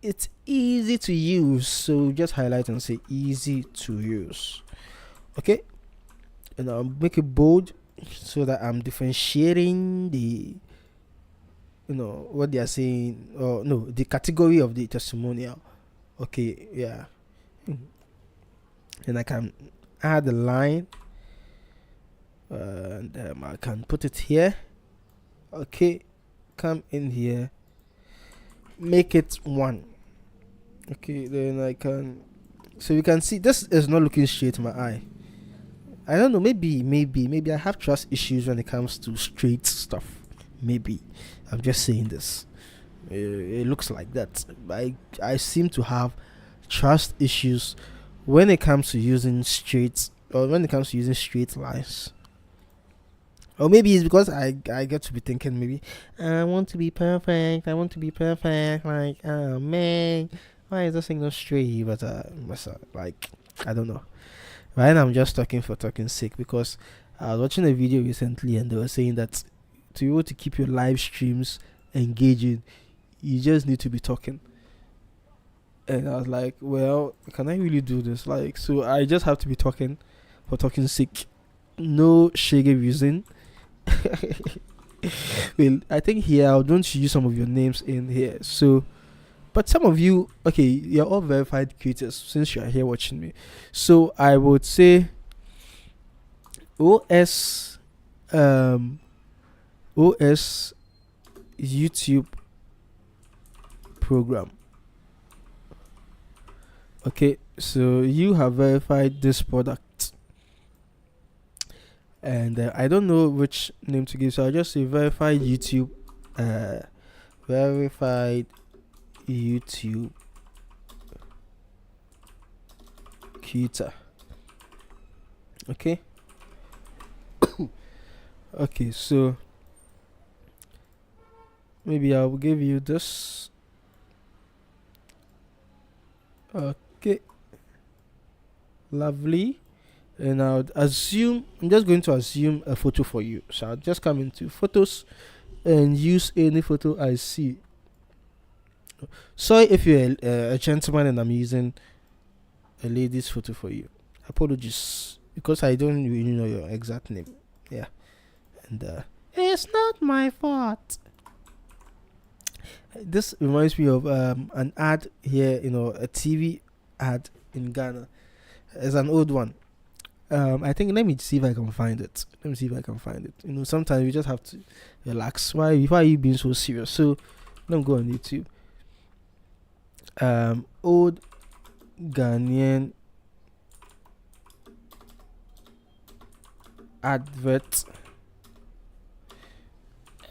Speaker 1: it's easy to use, so just highlight and say easy to use. Okay, and I'll make it bold so that I'm differentiating the what they are saying, or no, the category of the testimonial. Okay, yeah. And I can add a line, and I can put it here. Okay, come in here, make it 1. Okay, then I can, so you can see this is not looking straight to my eye. I don't know, maybe I have trust issues when it comes to straight stuff. Maybe I'm just saying this. It looks like that. I seem to have trust issues when it comes to using straight lines. Or maybe it's because I get to be thinking, maybe I want to be perfect. Like, oh man, why is this thing not straight? But like, I don't know. Right now I'm just talking for talking sake, because I was watching a video recently and they were saying that to be able to keep your live streams engaging, you just need to be talking. And I was like, well, can I really do this? Like, so I just have to be talking for talking sake. No shaggy reason. Well, I think here I'll want to use some of your names in here. So, but some of you, okay, you're all verified creators since you are here watching me. So I would say OS OS YouTube program. Okay, so you have verified this product, and I don't know which name to give, so I'll just say verified YouTube, verified YouTube creator. Okay. Okay, so maybe I'll give you this. Okay, lovely. And I'm just going to assume a photo for you. So I'll just come into photos and use any photo I see. Sorry if you're a gentleman and I'm using a lady's photo for you. Apologies, because I don't really know your exact name. Yeah. And it's not my fault. This reminds me of an ad here, a TV ad in Ghana. It's an old one. I think, let me see if I can find it. Sometimes you just have to relax. Why are you being so serious? So let me go on YouTube. Old Ghanaian advert.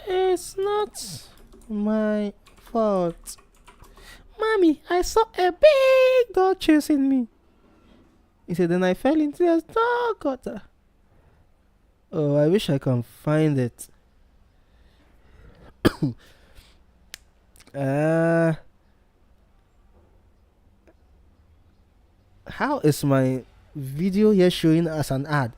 Speaker 1: It's not my fault. Mommy, I saw a big dog chasing me. He said, then I fell into the dog gutter. Oh, I wish I can find it. How is my video here showing as an ad?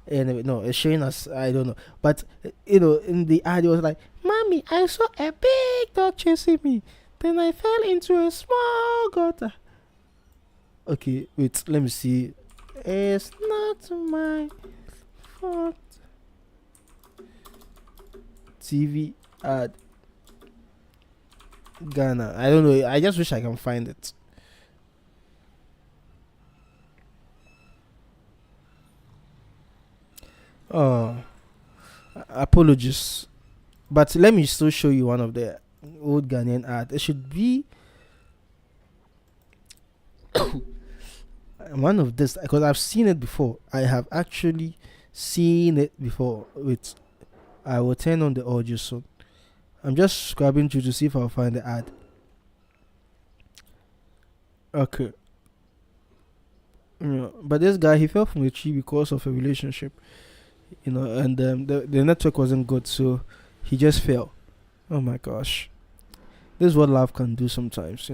Speaker 1: Anyway, no, it's showing us, I don't know. But, in the ad, it was like, Mommy, I saw a big dog chasing me. Then I fell into a small gutter. Okay, wait, let me see. It's not my fault. TV ad Ghana. I don't know. I just wish I can find it. Oh, apologies. But let me still show you one of the old Ghanaian ad. It should be one of this, because I've seen it before. I have actually seen it before. Wait, I will turn on the audio soon. I'm just scrubbing through to see if I'll find the ad. Okay. Yeah, but this guy, he fell from a tree because of a relationship. and the network wasn't good, so he just fell. Oh my gosh, this is what love can do sometimes.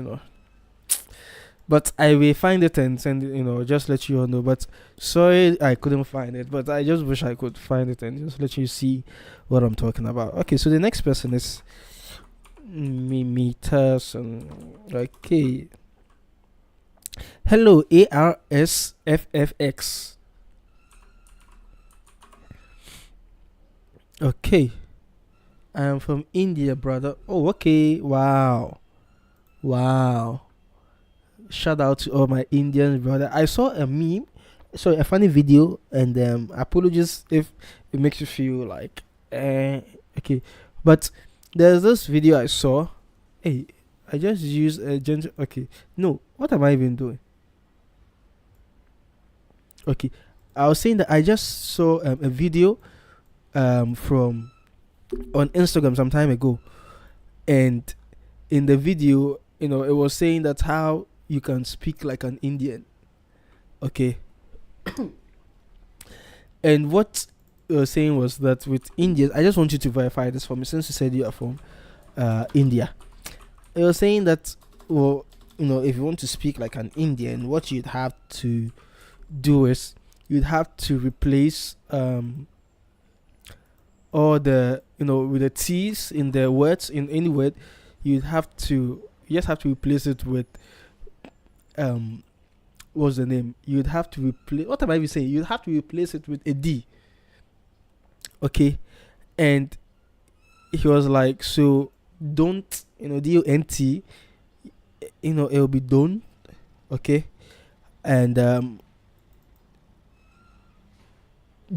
Speaker 1: But I will find it and send it, just let you all know. But sorry, I couldn't find it. But I just wish I could find it and just let you see what I'm talking about. Okay, so the next person is Mimitas. Okay. Hello, ARSFFX. Okay. I am from India, brother. Oh, okay. Wow. Wow. Shout out to all my Indian brother. I saw a meme, a funny video, and apologies if it makes you feel like, okay, but there's this video I saw. Hey, I just used a gentle. Okay, no, what am I even doing? Okay, I was saying that I just saw a video from on Instagram some time ago, and in the video, it was saying that how you can speak like an Indian. Okay. And what you were saying was that with Indians, I just want you to verify this for me since you said you are from India. It was saying that, well, if you want to speak like an Indian, what you'd have to do is you'd have to replace all the, with the T's in the words, in any word, you just have to replace it with what's the name? You'd have to replace. What am I even saying? You'd have to replace it with a D. Okay, and he was like, so don't, DONT. It'll be done. Okay, and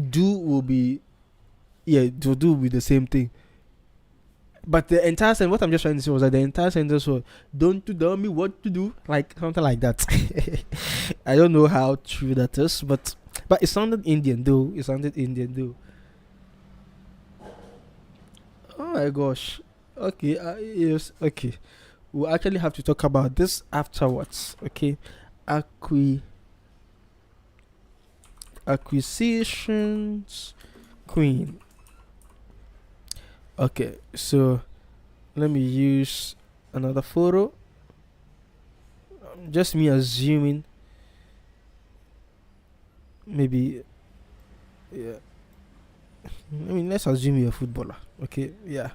Speaker 1: do will be, to do with the same thing. But the entire sentence, what I'm just trying to say was that the entire sentence was, don't you tell me what to do, like something like that. I don't know how true that is, but it sounded Indian though. Oh my gosh. Okay. Yes. Okay. We'll actually have to talk about this afterwards. Okay. Acquisitions queen. Okay, so let me use another photo. Just me assuming. Maybe, yeah. I mean, let's assume you're a footballer. Okay, yeah.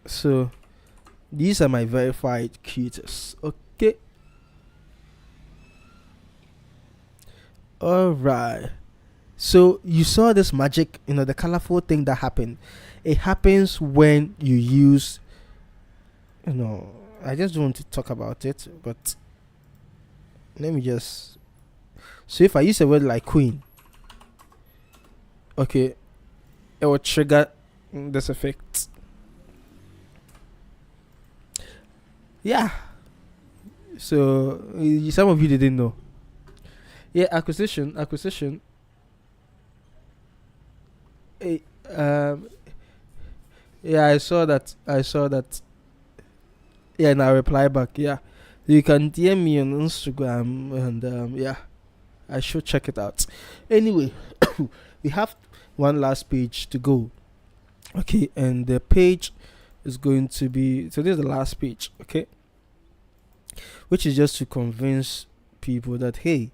Speaker 1: So these are my verified cuties. Okay. All right. So you saw this magic, the colorful thing that happened. It happens when you use, I just don't want to talk about it, but let me just. So if I use a word like queen, okay, it will trigger this effect. Yeah. So some of you didn't know. Yeah, acquisition. Yeah, I saw that. Yeah, and I reply back. Yeah, you can DM me on Instagram, and yeah, I should check it out. Anyway, we have one last page to go. Okay, and the page is going to be, so this is the last page. Okay, which is just to convince people that, hey,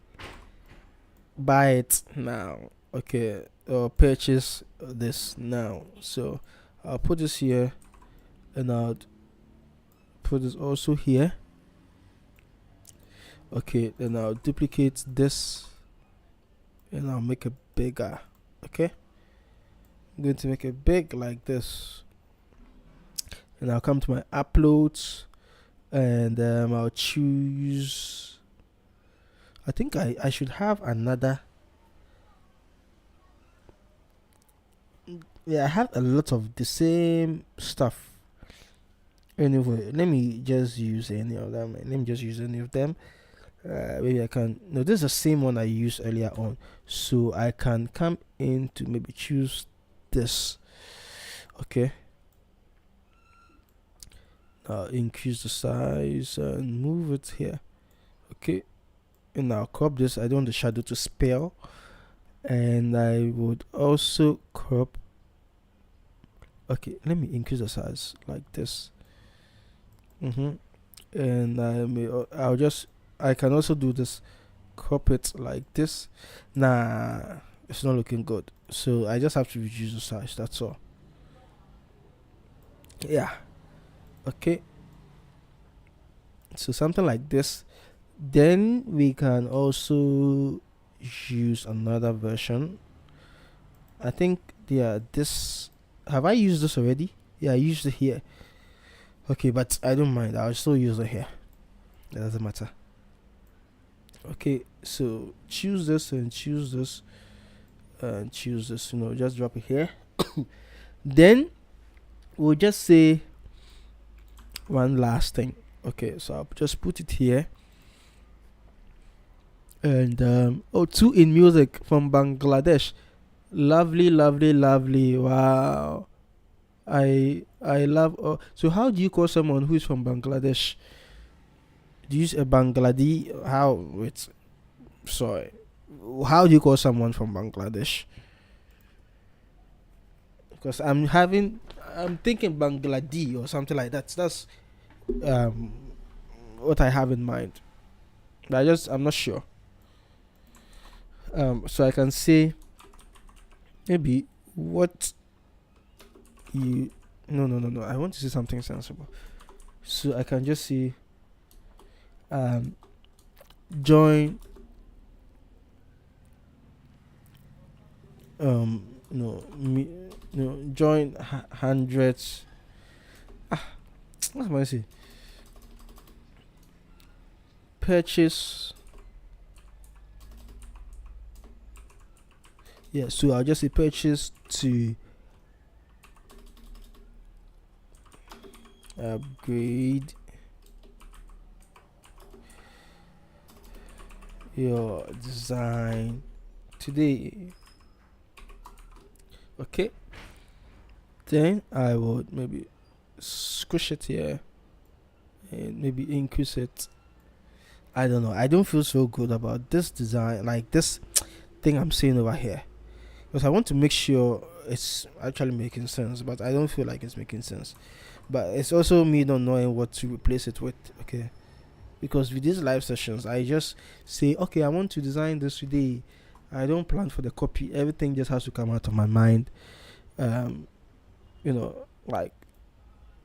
Speaker 1: buy it now. Okay, or purchase this now. So I'll put this here, and I'll put this also here. Okay, then I'll duplicate this, and I'll make it bigger. Okay, I'm going to make it big like this, and I'll come to my uploads, and I'll choose. I think I should have another. Yeah, I have a lot of the same stuff. Anyway, let me just use any of them. Maybe I can. No, this is the same one I used earlier on. So I can come in to maybe choose this. Okay. Increase the size and move it here. Okay. And now crop this. I don't want the shadow to spell. and I would also crop. Okay, let me increase the size like this. And I can also do this, crop it like this. Nah, it's not looking good, so I just have to reduce the size, that's all. Yeah. Okay, so something like this. Then we can also use another version. I think, yeah, this, have I used this already? Yeah, I used it here. Okay, but I don't mind, I'll still use it here. It doesn't matter. Okay, so choose this and choose this and choose this, just drop it here. Then we'll just say one last thing. Okay, so I'll just put it here. And two in music from Bangladesh. Lovely, lovely, lovely. Wow. I love. So how do you call someone who is from Bangladesh? Do you use a Bangladeshi? How? Wait, sorry. How do you call someone from Bangladesh? Because I'm thinking Bangladeshi or something like that. That's um what I have in mind. I'm not sure. So I can say maybe what you. No, no, no, no. I want to say something sensible. So I can just say join join hundreds. What am I say? Purchase. Yeah, so I'll just say purchase to upgrade your design today. Okay, then I would maybe squish it here and maybe increase it. I don't know, I don't feel so good about this design, like this thing I'm saying over here, because I want to make sure it's actually making sense, but I don't feel like it's making sense. But it's also me not knowing what to replace it with. Okay, because with these live sessions I just say, okay, I want to design this today. I don't plan for the copy, everything just has to come out of my mind. um like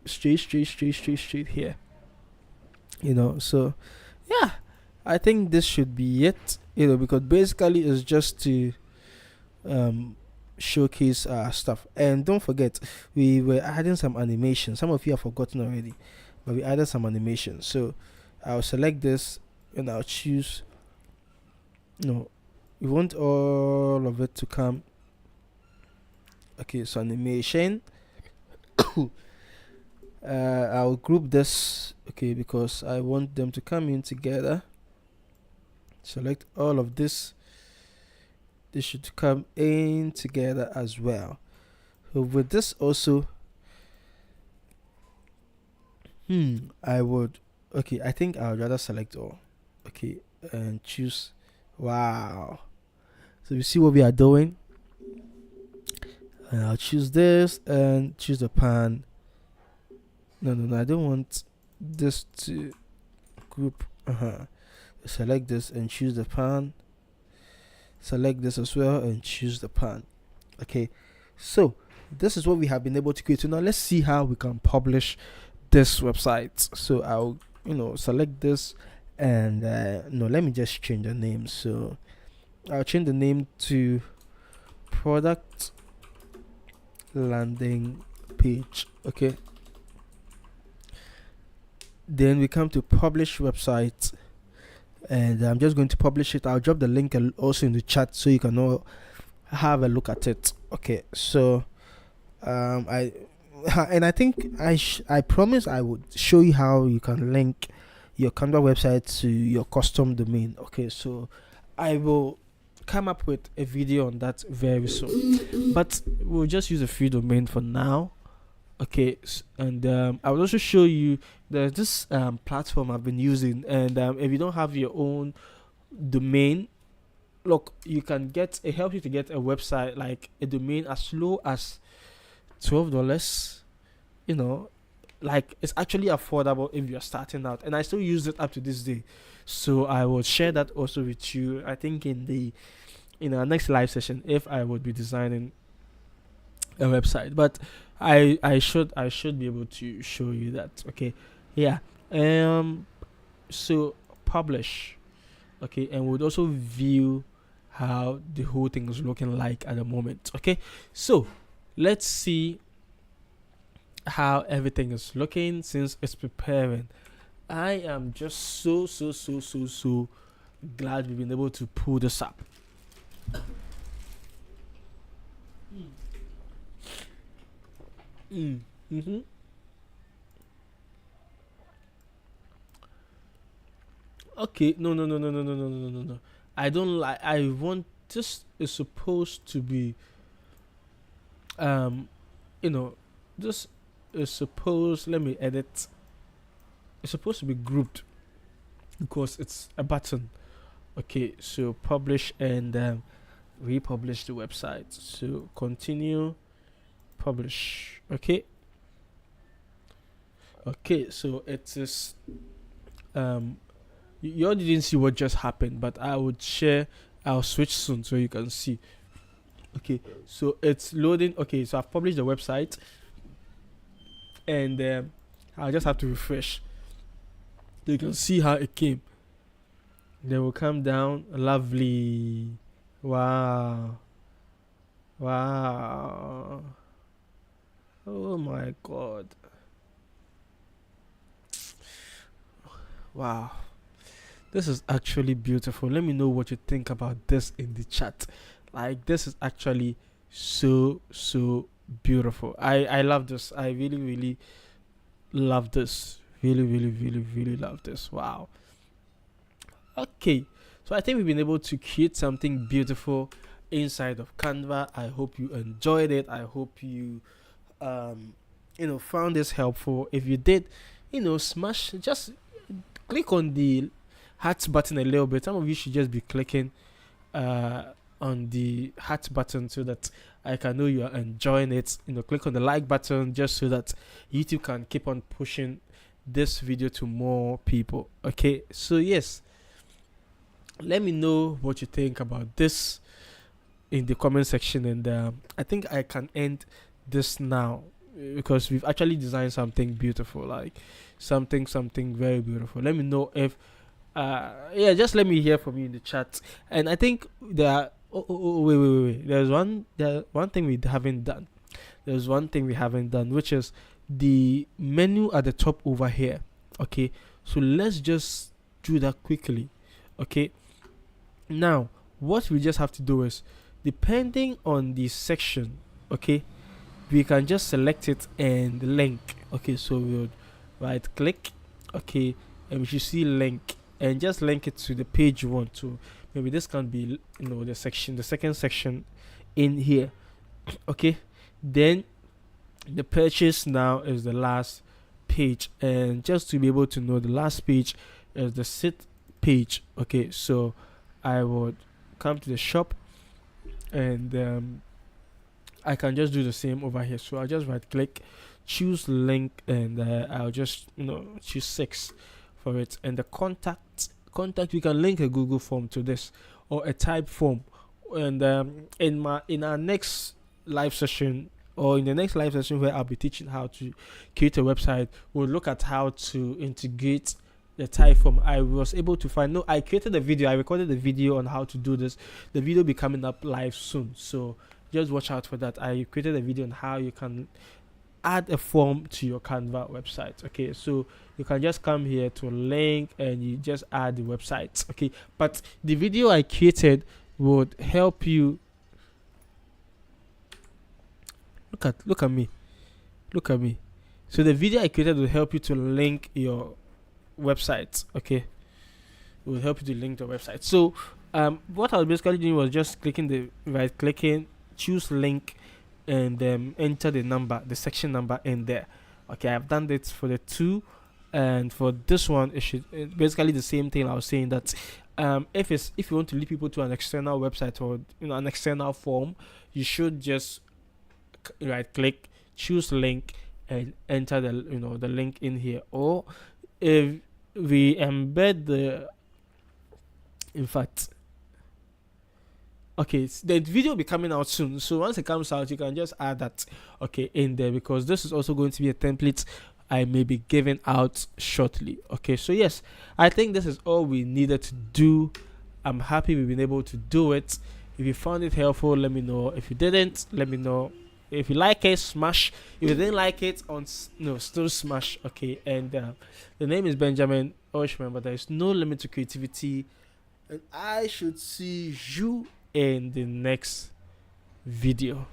Speaker 1: straight here. So yeah, I think this should be it. Because basically it's just to um showcase stuff. And don't forget, we were adding some animation. Some of you have forgotten already, but we added some animation. So I'll select this and I'll choose. We want all of it to come. Okay, so animation. I'll group this, okay, because I want them to come in together. Select all of this. They should come in together as well. So with this also, I would, okay, I think I would rather select all. Okay, and choose. Wow. So you see what we are doing. And I'll choose this and choose the pan. No, I don't want this to group. Select this and choose the pan. Select this as well and choose the pan. Okay, so this is what we have been able to create. So now let's see how we can publish this website. So I'll select this and no, let me just change the name. So I'll change the name to product landing page. Okay, then we come to publish website, and I'm just going to publish it. I'll drop the link also in the chat so you can all have a look at it. Okay, so I think I promise I would show you how you can link your Canva website to your custom domain. Okay, so I will come up with a video on that very soon, but we'll just use a free domain for now. Okay, and I will also show you there's this platform I've been using, and if you don't have your own domain, look, you can get, it helps you to get a website, like a domain, as low as $12. You know, like it's actually affordable if you're starting out, and I still use it up to this day. So I will share that also with you, I think in our next live session, if I would be designing a website. But I should be able to show you that. Okay, yeah. um so publish. Okay, and we'll also view how the whole thing is looking like at the moment. Okay, so let's see how everything is looking since it's preparing. I am just so glad we've been able to pull this up. Mm. Mm-hmm. Okay, no. I don't like. I want, this is supposed to be, um, you know, this is supposed. Let me edit. It's supposed to be grouped because it's a button. Okay, so publish and republish the website. So continue, publish. Okay, so it is, you all didn't see what just happened, but I would share. I'll switch soon so you can see. Okay, so it's loading. Okay, so I've published the website, and I'll just have to refresh. You can see how it came. They will come down. Lovely. Wow. Wow. Oh my god. Wow. This is actually beautiful. Let me know what you think about this in the chat. Like, this is actually so beautiful. I love this. I really love this. Really love this. Wow. Okay. So I think we've been able to create something beautiful inside of Canva. I hope you enjoyed it. I hope you found this helpful. If you did, smash, just click on the heart button a little bit. Some of you should just be clicking on the heart button so that I can know you are enjoying it. Click on the like button just so that YouTube can keep on pushing this video to more people. Okay, so yes, let me know what you think about this in the comment section, and I think I can end this now because we've actually designed something beautiful, like something very beautiful. Let me know if just let me hear from you in the chat. And I think there are, wait, there's one thing we haven't done. There's one thing we haven't done, which is the menu at the top over here. Okay, so let's just do that quickly. Okay, now what we just have to do is, depending on the section, okay, we can just select it and link. Okay, so we'll right click, okay, and we should see link, and just link it to the page you want to. Maybe this can be the second section in here. Okay, then the purchase now is the last page, and just to be able to know, the last page is the sit page. Okay, so I would come to the shop, and I can just do the same over here. So I'll just right click, choose link, and I'll just choose 6 for it. And the contact, we can link a Google form to this, or a type form. And in our next live session, or in the next live session where I'll be teaching how to create a website, we'll look at how to integrate the type form. I was able to find, I created a video, I recorded a video on how to do this. The video will be coming up live soon, so just watch out for that. I created a video on how you can add a form to your Canva website. Okay, so you can just come here to link and you just add the website. Okay, but the video I created would help you. Look at me. So the video I created will help you to link your website. Okay, it will help you to link the website. So what I was basically doing was just clicking, choose link, and enter the section number in there. Okay, I've done it for the 2, and for this one it's basically the same thing. I was saying that if you want to lead people to an external website or an external form, you should just right click, choose link, and enter the link in here. Or if we embed in fact, okay, the video will be coming out soon, so once it comes out you can just add that in there, because this is also going to be a template I may be giving out shortly. Okay, so yes, I think this is all we needed to do. I'm happy we've been able to do it. If you found it helpful, let me know. If you didn't, let me know. If you like it, smash. If you didn't like it, still smash. Okay, and the name is Benjamin. Always remember, there is no limit to creativity, and I should see you in the next video.